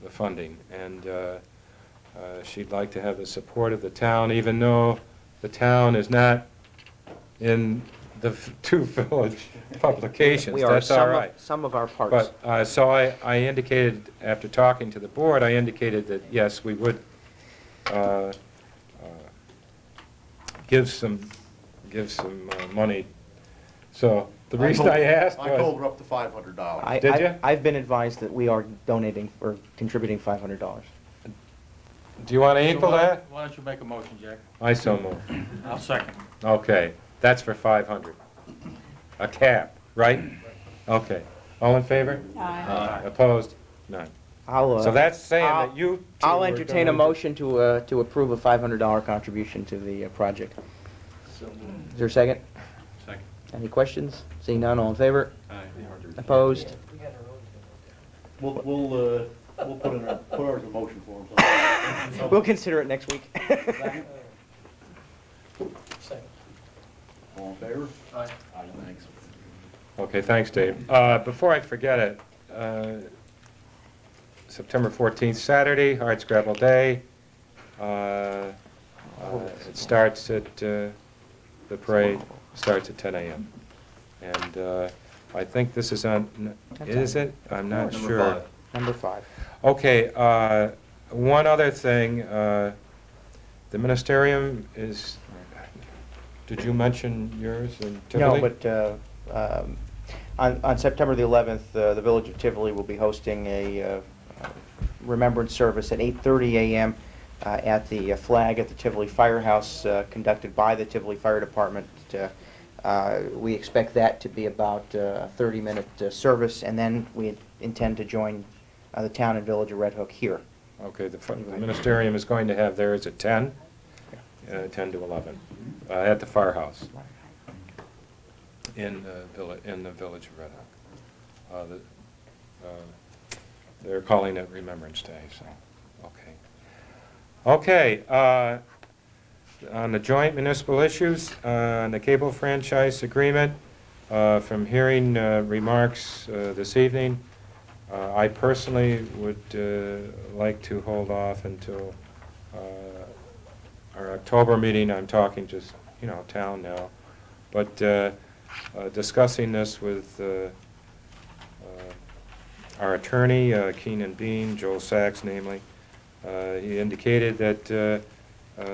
the funding. And she'd like to have the support of the town, even though the town is not in the two village publications. We are That's all right. some of our parts. But, so I indicated, after talking to the board, I indicated that, yes, we would give some money. So the reason I asked was... I told her up to $500. Did you? I've been advised that we are donating or contributing $500. Do you want to equal that? Why don't you make a motion, Jack? I so move. I'll second. Okay, that's for 500. A cap, right? Okay. All in favor? Aye. Opposed? None. So that's saying that you two I'll are entertain a going motion to approve a $500 contribution to the project. Is there a second? Second. Any questions? Seeing none, all in favor? Aye. Opposed? We had our own. We'll put ours in motion for him. We'll consider it next week. Second. All in favor? Aye. Thanks. Okay, thanks, Dave. Before I forget it, September 14th, Saturday, Hardscrabble Day. It starts at, the parade starts at 10 a.m. And I think this is on, is it? I'm not sure. Number 5. Okay, one other thing, the ministerium is, did you mention yours in Tivoli? No, but on September the 11th, the Village of Tivoli will be hosting a remembrance service at 8:30 a.m. At the flag at the Tivoli Firehouse, conducted by the Tivoli Fire Department. We expect that to be about a 30-minute service, and then we intend to join the town and village of Red Hook here. Okay, the ministerium is going to have theirs at 10, 10 to 11, at the firehouse in the village of Red Hook. They're calling it Remembrance Day, so, okay. Okay, on the joint municipal issues, on the cable franchise agreement, from hearing remarks this evening, I personally would like to hold off until our October meeting. I'm talking just, town now. But discussing this with our attorney, Keenan Bean, Joel Sachs namely, he indicated that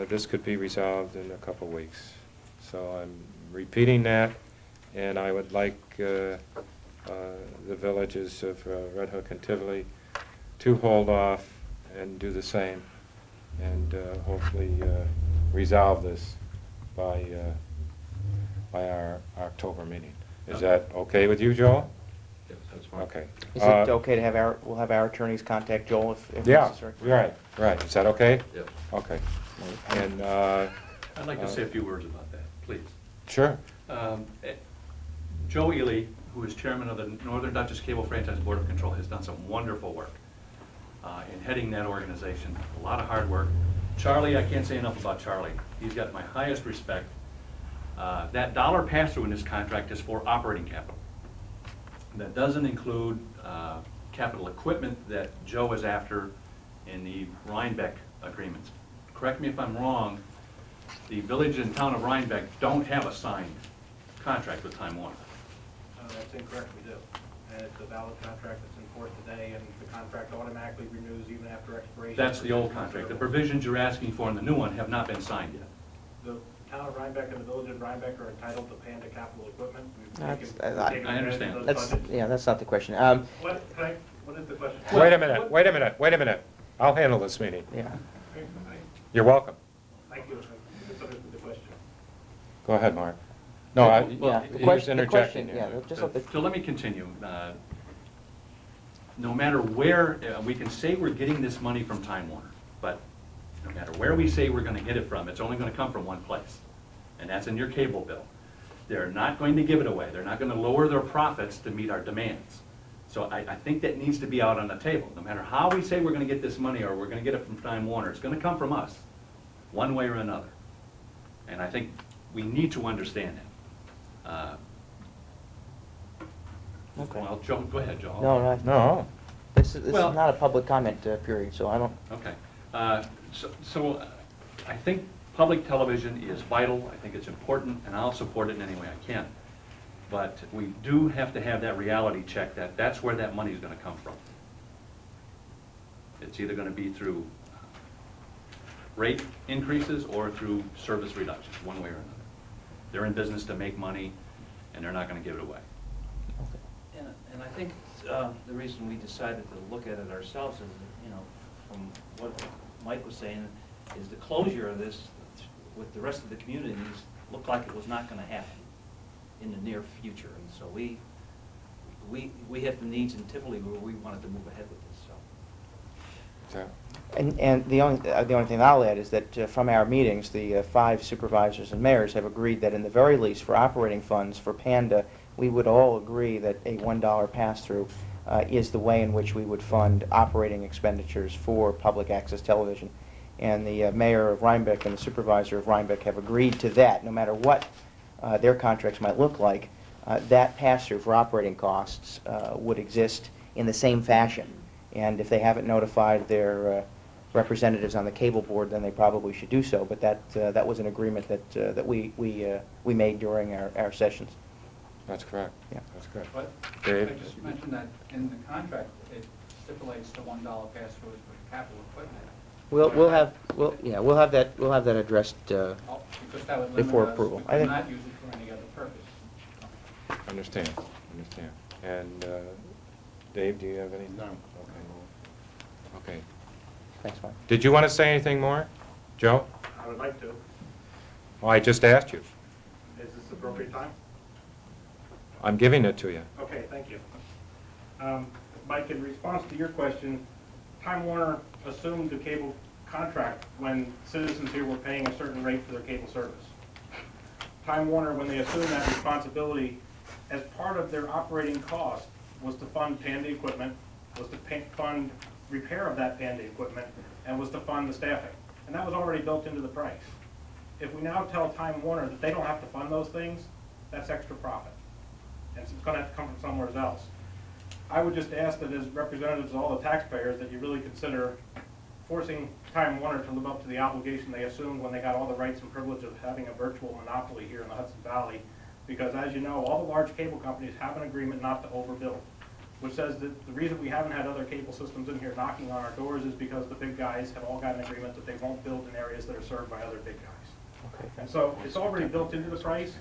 this could be resolved in a couple weeks. So I'm repeating that, and I would like the villages of Red Hook and Tivoli to hold off and do the same, and hopefully resolve this by our October meeting. Is that okay with you, Joel? Yes, that's fine. Okay. Is it okay to have we'll have our attorneys contact Joel if Yeah, necessary? right. Is that okay? Yes. Okay. And, I'd like to say a few words about that, please. sure. Joe Ely, who is chairman of the Northern Dutchess Cable Franchise Board of Control, has done some wonderful work in heading that organization. A lot of hard work. Charlie, I can't say enough about Charlie. He's got my highest respect. That dollar pass-through in this contract is for operating capital. That doesn't include capital equipment that Joe is after in the Rhinebeck agreements. Correct me if I'm wrong, the village and town of Rhinebeck don't have a signed contract with Time Warner. That's incorrect, we do. And it's a valid contract that's in force today, and the contract automatically renews even after expiration. That's the old contract. The provisions you're asking for in the new one have not been signed yet. The town of Rhinebeck and the village of Rhinebeck are entitled to Panda capital equipment. I understand. That's not the question. What is the question? Wait a minute. I'll handle this meeting. Yeah. You're welcome. Thank you. I misunderstood the question. Go ahead, Mark. No, The he was question, interjecting. just let the So let me continue. No matter where, we can say we're getting this money from Time Warner, but no matter where we say we're going to get it from, it's only going to come from one place, and that's in your cable bill. They're not going to give it away. They're not going to lower their profits to meet our demands. So I think that needs to be out on the table. No matter how we say we're going to get this money or we're going to get it from Time Warner, it's going to come from us, one way or another. And I think we need to understand that. Okay. Well, Joe, go ahead, Joe. No. This is Well- not a public comment period, so I don't. Okay. So I think public television is vital. I think it's important, and I'll support it in any way I can. But we do have to have that reality check that that's where that money is going to come from. It's either going to be through rate increases or through service reductions, one way or another. They're in business to make money, and they're not going to give it away. And I think the reason we decided to look at it ourselves is, from what Mike was saying, is the closure of this with the rest of the communities looked like it was not going to happen in the near future. And so we have the needs in Tivoli where we wanted to move ahead with this. So. And the only thing I'll add is that from our meetings, the 5 supervisors and mayors have agreed that in the very least for operating funds for Panda, we would all agree that a $1 pass-through is the way in which we would fund operating expenditures for public access television. And the mayor of Rhinebeck and the supervisor of Rhinebeck have agreed to that, no matter what their contracts might look like, that pass-through for operating costs would exist in the same fashion. And if they haven't notified their representatives on the cable board, then they probably should do so. But that was an agreement that we made during our sessions. That's correct. Yeah. That's correct. But Dave? I just mentioned that in the contract, it stipulates the $1 pass-through for capital equipment. We'll have that addressed Because that would limit before us. approval. We I think. cannot use it for any other purpose. Understand. And Dave, do you have any? No. Okay. Thanks, Mike. Did you want to say anything more, Joe? I would like to. Oh, I just asked you. Is this the appropriate time? I'm giving it to you. Okay, thank you. Mike, in response to your question, Time Warner assumed the cable contract when citizens here were paying a certain rate for their cable service. Time Warner, when they assumed that responsibility, as part of their operating cost, was to fund Panda equipment, was to fund repair of that Panda equipment, and was to fund the staffing. And that was already built into the price. If we now tell Time Warner that they don't have to fund those things, that's extra profit. And it's going to have to come from somewhere else. I would just ask that as representatives of all the taxpayers that you really consider forcing Time Warner to live up to the obligation they assumed when they got all the rights and privilege of having a virtual monopoly here in the Hudson Valley. Because as you know, all the large cable companies have an agreement not to overbuild, which says that the reason we haven't had other cable systems in here knocking on our doors is because the big guys have all got an agreement that they won't build in areas that are served by other big guys. Okay. And so it's already built into the price.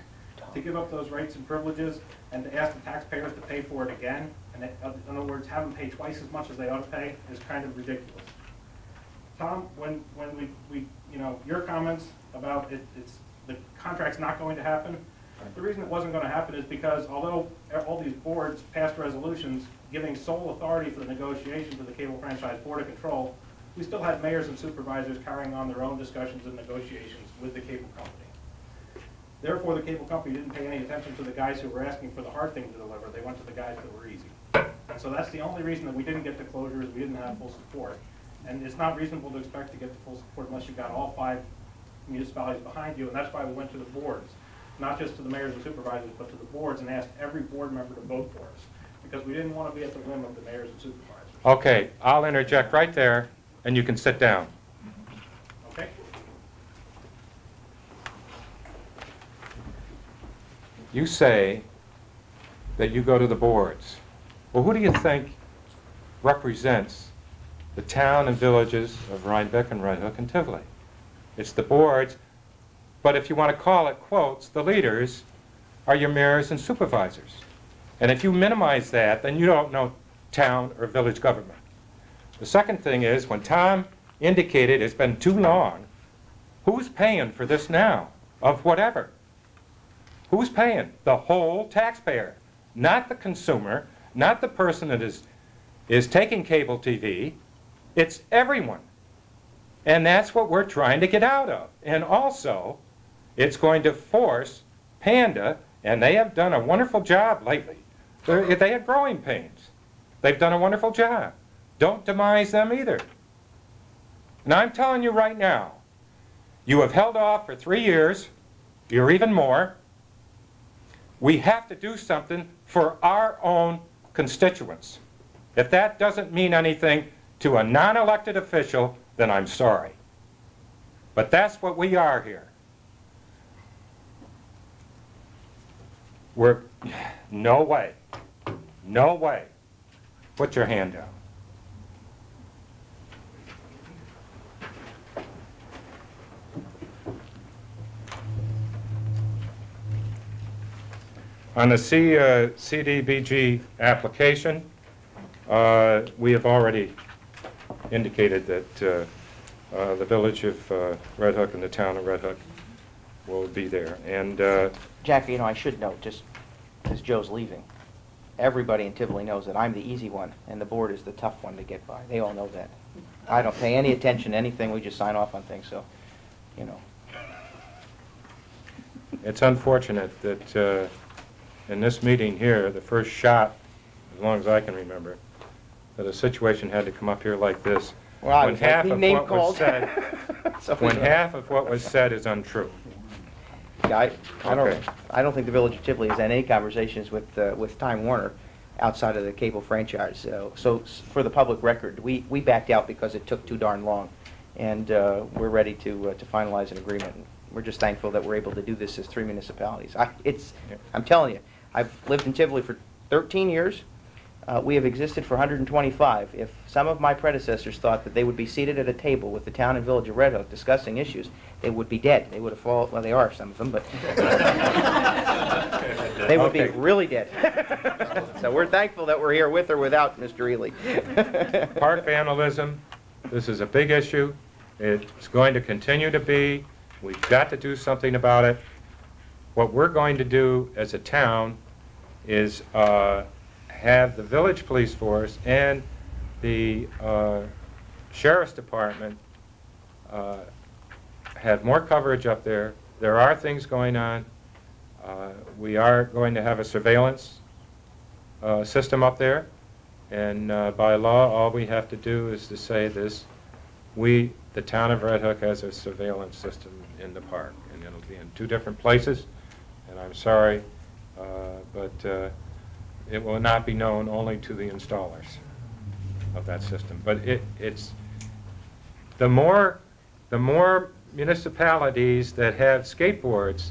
To give up those rights and privileges and to ask the taxpayers to pay for it again, and in other words, have them pay twice as much as they ought to pay, is kind of ridiculous. Tom, when we your comments about it's the contract's not going to happen. The reason it wasn't going to happen is because although all these boards passed resolutions giving sole authority for the negotiations of the Cable Franchise Board of Control, we still had mayors and supervisors carrying on their own discussions and negotiations with the cable company. Therefore, the cable company didn't pay any attention to the guys who were asking for the hard thing to deliver. They went to the guys that were easy. And so that's the only reason that we didn't get to closure, is we didn't have full support. And it's not reasonable to expect to get to full support unless you've got all 5 municipalities behind you, and that's why we went to the boards. Not just to the mayors and supervisors, but to the boards, and asked every board member to vote for us, because we didn't want to be at the whim of the mayors and supervisors. Okay, I'll interject right there, and you can sit down. Okay? You say that you go to the boards. Well, who do you think represents the town and villages of Rhinebeck and Red Hook and Tivoli? It's the boards, but if you want to call it, quotes, the leaders are your mayors and supervisors. And if you minimize that, then you don't know town or village government. The second thing is, when Tom indicated it's been too long, who's paying for this now, of whatever? Who's paying? The whole taxpayer, not the consumer, not the person that is taking cable TV. It's everyone. And that's what we're trying to get out of. And also, it's going to force Panda, and they have done a wonderful job lately. They have growing pains. They've done a wonderful job. Don't demise them either. And I'm telling you right now, you have held off for 3 years, or even more. We have to do something for our own constituents. If that doesn't mean anything to a non-elected official, then I'm sorry. But that's what we are here. We're, no way, no way. Put your hand down. On the CDBG application, we have already indicated that the village of Red Hook and the town of Red Hook will be there. And Jack, you know, I should note, just because Joe's leaving, everybody in Tivoli knows that I'm the easy one, and the board is the tough one to get by. They all know that. I don't pay any attention to anything. We just sign off on things, so, you know. it's unfortunate that in this meeting here, the first shot, as long as I can remember, that a situation had to come up here like this, Well, when half of what was said, Somebody's when right. half of what was said is untrue. Yeah, Okay. I don't think the village of Tivoli has had any conversations with Time Warner outside of the cable franchise. So for the public record, we backed out because it took too darn long, and we're ready to finalize an agreement. We're just thankful that we're able to do this as 3 municipalities. I'm telling you, I've lived in Tivoli for 13 years. We have existed for 125. If some of my predecessors thought that they would be seated at a table with the town and village of Red Hook discussing issues, they would be dead. They would have fallen, well, they are, some of them, but they would be really dead. So we're thankful that we're here with or without Mr. Ely. Park vandalism, this is a big issue. It's going to continue to be. We've got to do something about it. What we're going to do as a town is have the village police force and the sheriff's department have more coverage up there. There are things going on. We are going to have a surveillance system up there, and by law all we have to do is to say this: the town of Red Hook has a surveillance system in the park, and it'll be in 2 different places, and I'm sorry, but it will not be known only to the installers of that system. But it's the more municipalities that have skateboards,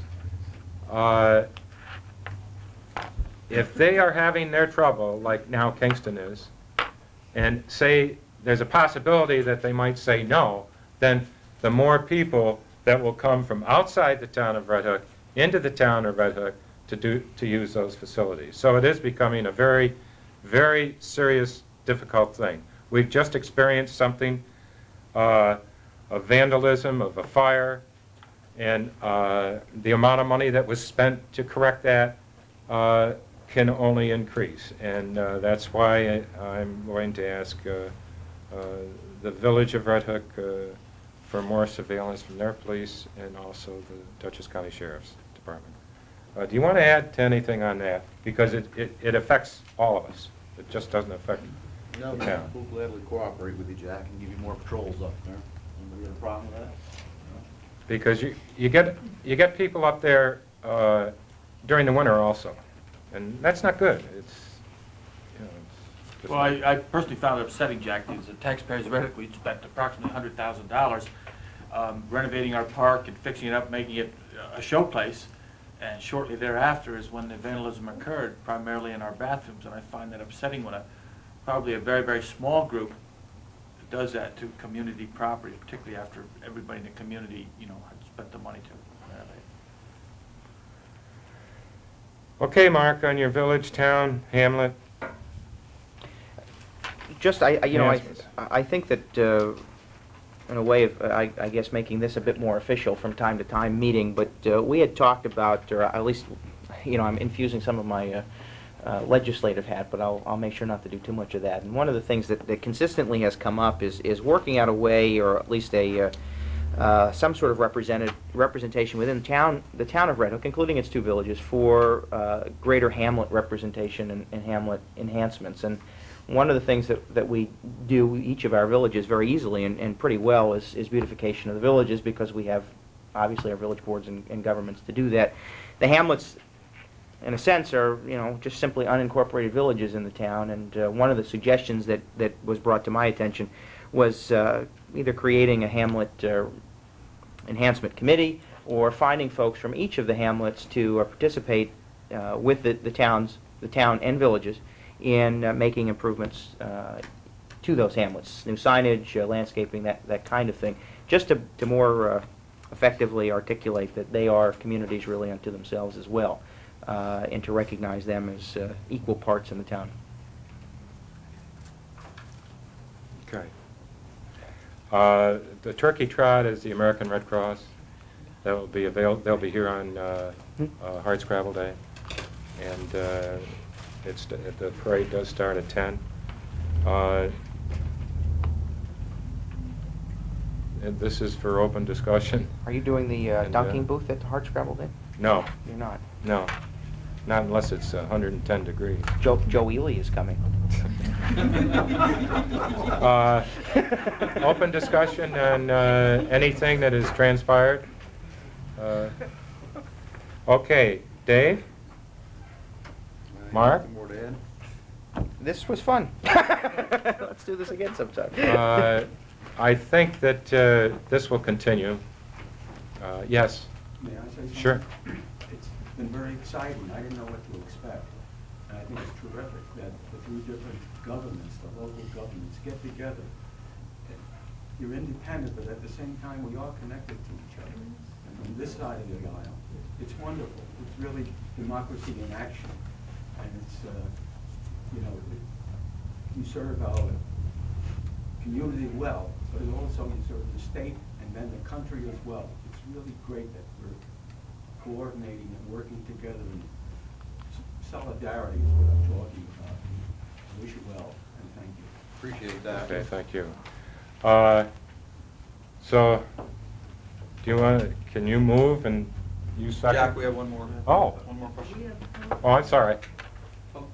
if they are having their trouble, like now Kingston is, and say there's a possibility that they might say no, then the more people that will come from outside the town of Red Hook into the town of Red Hook to use those facilities. So it is becoming a very, very serious, difficult thing. We've just experienced something of vandalism, of a fire And the amount of money that was spent to correct that can only increase. And that's why I'm going to ask the Village of Red Hook for more surveillance from their police and also the Dutchess County Sheriff's Department. Do you want to add to anything on that? Because it affects all of us. It just doesn't affect No, the town. we'll gladly cooperate with you, Jack, and give you more patrols up there. Anybody have a problem with that? Because you get people up there during the winter also, and that's not good. It's, you know, it's just Well, I personally found it upsetting, Jack, because the taxpayers of Red Hook, we spent approximately $100,000 renovating our park and fixing it up, making it a showplace. And shortly thereafter is when the vandalism occurred, primarily in our bathrooms. And I find that upsetting when probably a very, very small group does that to community property, particularly after everybody in the community, you know, had spent the money to renovate. Okay, Mark, on your village, town, hamlet. Just, I think that in a way of, I guess, making this a bit more official from time to time meeting, but we had talked about, or at least, you know, I'm infusing some of my legislative hat, but I'll make sure not to do too much of that. And one of the things that consistently has come up is working out a way, or at least a some sort of representation within the town of Red Hook, including its two villages, for greater hamlet representation and hamlet enhancements. And one of the things that we do, each of our villages, very easily and pretty well is beautification of the villages, because we have, obviously, our village boards and governments to do that. The hamlets, in a sense, are, you know, just simply unincorporated villages in the town, and one of the suggestions that was brought to my attention was either creating a hamlet enhancement committee or finding folks from each of the hamlets to participate with the town and villages in making improvements to those hamlets, new signage, landscaping, that kind of thing, just to more effectively articulate that they are communities really unto themselves as well, and to recognize them as equal parts in the town. Okay. The Turkey Trot is the American Red Cross. That will be they'll be here on Hardscrabble Day, and the parade does start at 10. And this is for open discussion. Are you doing the dunking booth at the Hardscrabble Day? No. You're not? No. Not unless it's 110 degrees. Joe Ely is coming. Open discussion on anything that has transpired. Okay, Dave? Mark? Anything more to add? This was fun. Let's do this again sometime. I think that this will continue. Yes? May I say something? Sure. It's been very exciting. I didn't know what to expect. And I think it's terrific that the three different governments, the local governments, get together. You're independent, but at the same time, we are connected to each other. And on this side of the aisle, it's wonderful. It's really democracy in action. And it's, you know, you serve our community well, but it also you serve the state and then the country as well. It's really great that we're coordinating and working together, and solidarity is what I'm talking about. I wish you well, and thank you. Appreciate that. Okay, thank you. So, do you want? Can you move and you second? Jack, we have one more. Oh. One more question. Oh, I'm sorry.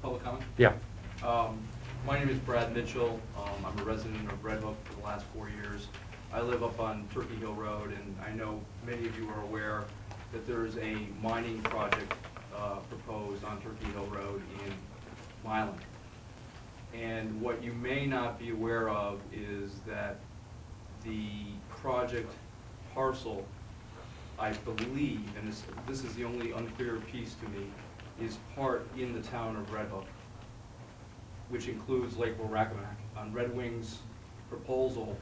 Public comment? Yeah. My name is Brad Mitchell. I'm a resident of Red Hook for the last 4 years. I live up on Turkey Hill Road, and I know many of you are aware that there is a mining project proposed on Turkey Hill Road in Milan. And what you may not be aware of is that the project parcel, I believe, and this is the only unclear piece to me, is part in the town of Red Hook, which includes Lake Warracamac. On Red Wing's proposal,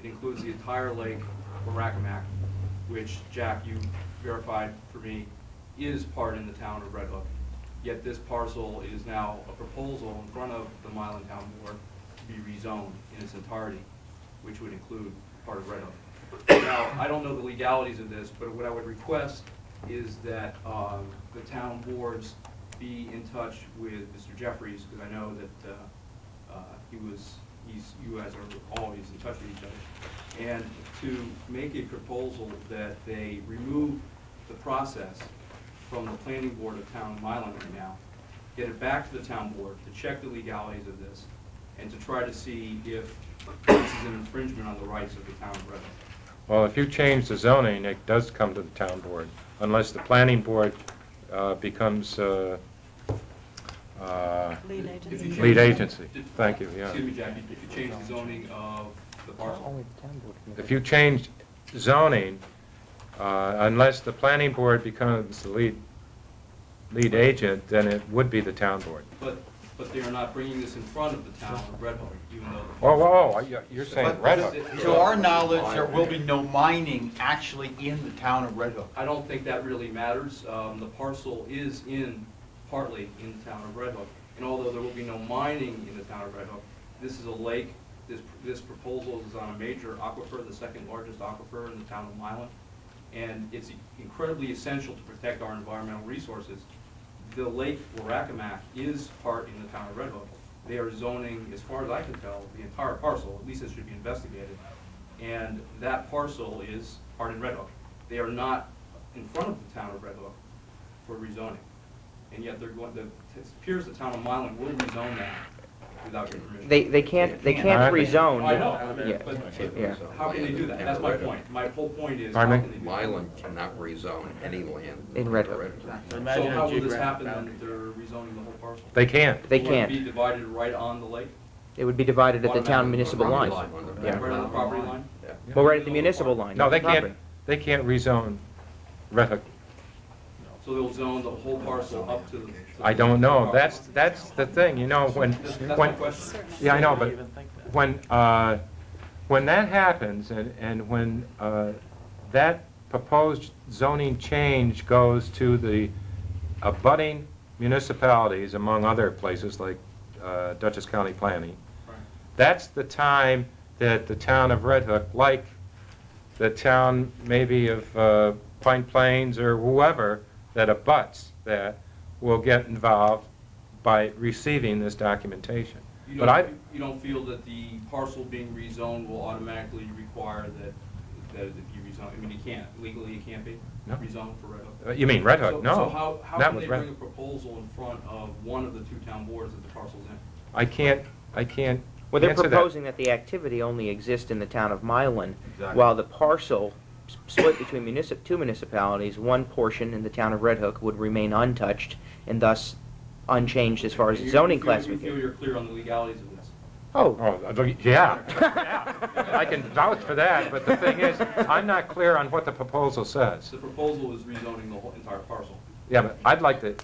it includes the entire Lake Warracamac, which, Jack, you verified for me, is part in the town of Red Hook. Yet this parcel is now a proposal in front of the Milan Town Board to be rezoned in its entirety, which would include part of Red Hook. Now, I don't know the legalities of this, but what I would request is that the town boards be in touch with Mr. Jeffries, because I know that you guys are always in touch with each other, and to make a proposal that they remove the process from the planning board of town of Milan right now, get it back to the town board to check the legalities of this, and to try to see if this is an infringement on the rights of the town of Red Hook. Well, if you change the zoning, it does come to the town board, unless the planning board becomes Lead agency. lead agency. Thank you, yeah. Excuse me, Jackie, if you change the zoning of the parcel. If you change zoning, unless the planning board becomes the lead agent, then it would be the town board. But they are not bringing this in front of the town of Red Hook, even though. You're saying Red Hook. To our knowledge, there will be no mining actually in the town of Red Hook. I don't think that really matters. The parcel is partly in the town of Red Hook. And although there will be no mining in the town of Red Hook, this is a lake. This proposal is on a major aquifer, the second largest aquifer in the town of Milan. And it's incredibly essential to protect our environmental resources. The lake, Warakamak, is part in the town of Red Hook. They are zoning, as far as I can tell, the entire parcel, at least it should be investigated. And that parcel is part in Red Hook. They are not in front of the town of Red Hook for rezoning. And yet they're going, it appears the town of Milan will rezone that without your permission. They can't rezone. I know, Yeah. but Yeah. how can they do that? That's my point. My whole point is, how can they do that? Milan cannot rezone any land. In Red Hook. So how will this happen then if they're rezoning the whole parcel? They can't. They Will can't. it be divided right on the lake? It would be divided at the town municipal line. Yeah. Right on the property line? Well, right at the municipal line. No, not they the property. can't. They can't rezone Red Hook. So they'll zone the whole parcel up to the... I don't know. That's the thing. You know, when yeah, I know, but when that happens, and when that proposed zoning change goes to the abutting municipalities, among other places like Dutchess County Planning, that's the time that the town of Red Hook, like the town maybe of Pine Plains or whoever that abuts that, will get involved by receiving this documentation. You don't feel that the parcel being rezoned will automatically require that if you rezone, I mean, you can't, legally you can't be rezoned for Red Hook? You mean Red Hook? No. So how Not can with they Red bring a proposal in front of one of the two town boards that the parcel's in? I can't Well, they're answer proposing that the activity only exists in the town of Milan, Exactly. while the parcel split between two municipalities, one portion in the town of Red Hook would remain untouched and thus unchanged as far as And zoning you feel classification. you're clear on the legalities of this? Oh, yeah. I can vouch for that, but the thing is, I'm not clear on what the proposal says. The proposal is rezoning the whole entire parcel. Yeah, but I'd like to,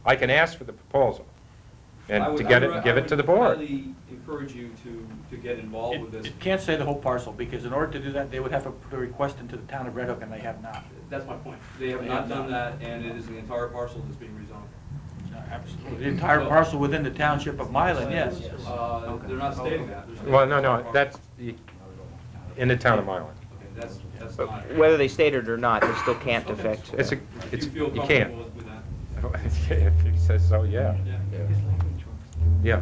I can ask for the proposal, I and would- to get it I and would- give it to the board. I would highly encourage you to get involved with this. It can't say the whole parcel, because in order to do that, they would have to put a request into the town of Red Hook, and they have not. That's my point. They have not done that, and it is the entire parcel that's being rezoned. Absolutely. The entire parcel within the township of Milan, yes. They're not stating that. They're stating Well, no, the that's in the town of Milan. Okay, that's not. whether they state it or not, they still can't affect. It's, If you feel you can't. comfortable with that. If he says so, yeah. Yeah.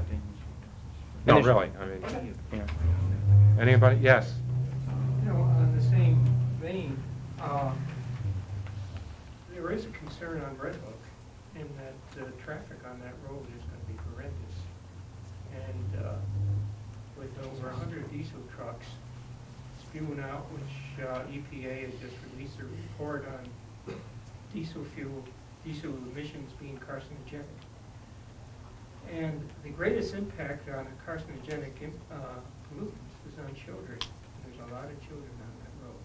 No, And there's- really, I mean, Yeah. anybody? Yes. You know, on the same vein, there is a concern on Red Hook in that traffic on that road is going to be horrendous. And with over 100 diesel trucks spewing out, which EPA had just released a report on diesel emissions being carcinogenic. And the greatest impact on carcinogenic pollutants is on children. There's a lot of children on that road.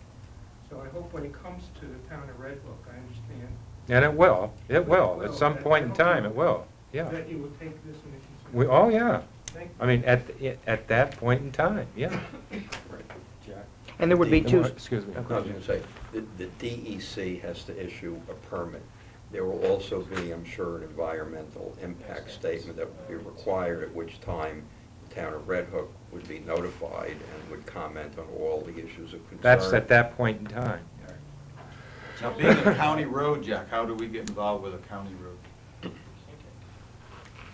So I hope when it comes to the town of Red Hook, I understand. And it will, at some point in time, it will, yeah. That you will take this into consideration. Oh, yeah. Thank you. I mean, at that point in time, yeah. And there would be two. Excuse me. I was going to say, the DEC has to issue a permit. There will also be, I'm sure, an environmental impact statement that will be required, at which time the town of Red Hook would be notified and would comment on all the issues of concern. That's at that point in time. Now, being a county road, Jack, how do we get involved with a county road?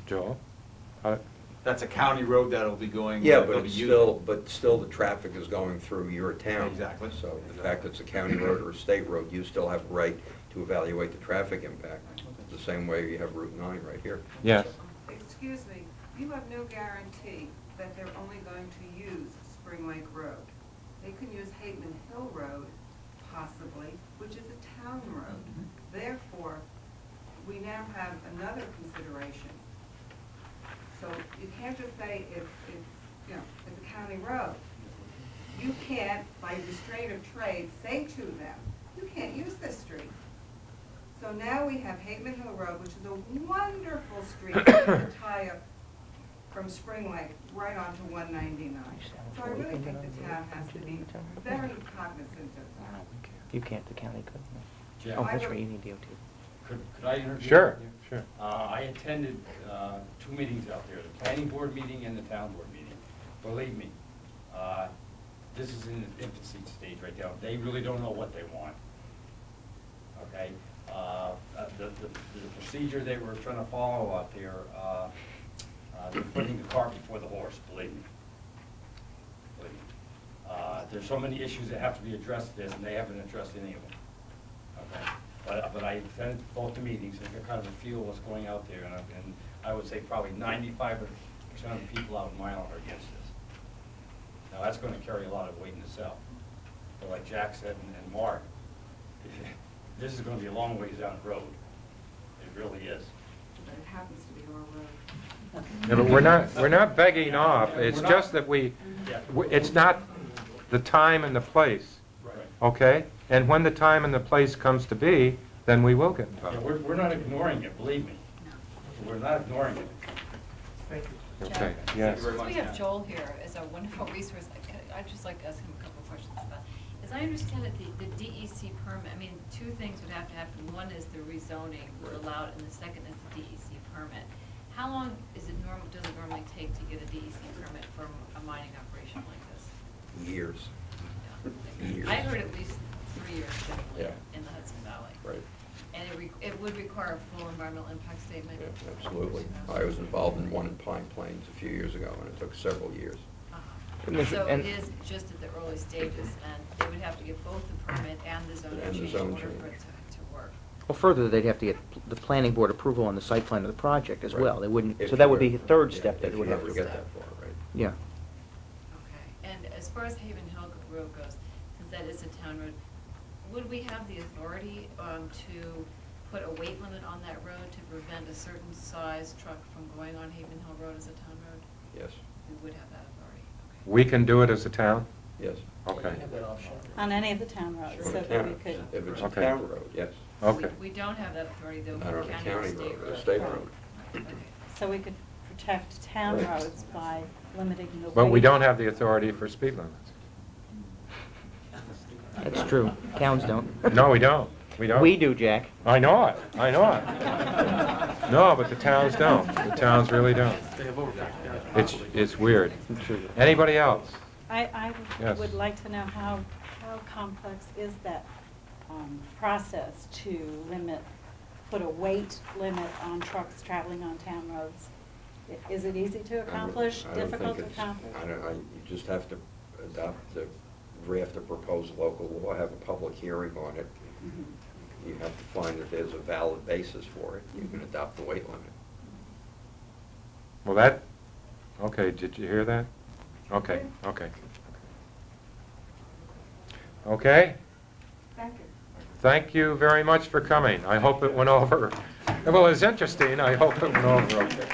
Joel? That's a county road that'll be going. Yeah, that'll but be it's used. still the traffic is going through your town. Exactly. So the fact that it's a county road or a state road, you still have a right to evaluate the traffic impact. The same way you have Route 9 right here. Yes. Excuse me, you have no guarantee that they're only going to use Spring Lake Road. They can use Hateman Hill Road, possibly, which is a town road. Therefore, we now have another consideration. So you can't just say it's a county road. You can't, by restraint of trade, say to them, you can't use this street. So now we have Hateman Hill Road, which is a wonderful street to tie up from Spring Lake right onto 199. So I really think the town has to be very cognizant of that. You can't, the county could. Jeff. Oh, that's right, you need DOT. Could I intervene? Sure, sure. I attended 2 meetings out there, the planning board meeting and the town board meeting. Believe me, this is in the infancy stage right now. They really don't know what they want. Okay? The procedure they were trying to follow up here, they're putting the cart before the horse, believe me. Believe me. There's so many issues that have to be addressed this, and they haven't addressed any of them. Okay? But I attended both the meetings and got kind of a feel of what's going out there, and I would say probably 95% of the people out in Mile are against this. Now, that's going to carry a lot of weight in itself. But like Jack said and Mark, this is going to be a long ways down the road. It really is. But it happens to be our road. Yeah, but we're not begging off. It's just that it's not the time and the place. Right. Okay? And when the time and the place comes to be, then we will get involved. Yeah, we're not ignoring it, believe me. We're not ignoring it. Thank you. Okay, yes. Since we have Joel here as a wonderful resource, I'd just like to ask him a couple of questions about. As I understand it, the DEC permit, I mean, 2 things would have to happen. One is the rezoning allowed, and the second is the DEC permit. How long does it normally take to get a DEC permit from a mining operation like this? Years. Years. I heard at least 3 years generally Yeah. in the Hudson Valley. Right. And it would require a full environmental impact statement? Yeah, absolutely. I was involved in one in Pine Plains a few years ago, and it took several years. So it is just at the early stages, and they would have to get both the permit and the zone change in order for it to work. Well, further, they'd have to get the planning board approval on the site plan of the project as Right. well. They wouldn't, If so that you would be were- the third yeah, step that if they would you have ever to get get. that far, right? Yeah. Okay, and as far as Haven Hill Road goes, since that is a town road, would we have the authority to put a weight limit on that road to prevent a certain size truck from going on Haven Hill Road as a town road? Yes. We would have that authority. We can do it as a town? Yes. Okay. On any of the town roads, On so a that town- we could. If it's a Okay. town road, yes. Okay. We don't have that authority, though, Not on a county or county state road, road. a state road. Okay. So we could protect town Right. roads by limiting the weight. But we don't have the authority for speed limits. That's true. Towns don't. No, we don't. We don't. We do, Jack. I know it. I know it. No, but the towns don't. The towns really don't. It's weird. Anybody else? I Yes. would like to know how complex is that process to put a weight limit on trucks traveling on town roads? Is it easy to accomplish, I don't difficult to think it's- accomplish? you just have to draft a proposed local law, have a public hearing on it. Mm-hmm. You have to find that there's a valid basis for it. You can adopt the weight limit. Well, okay, did you hear that? Okay, okay. Okay? Thank you. Thank you very much for coming. I hope it went over. Well, it was interesting. I hope it went over okay.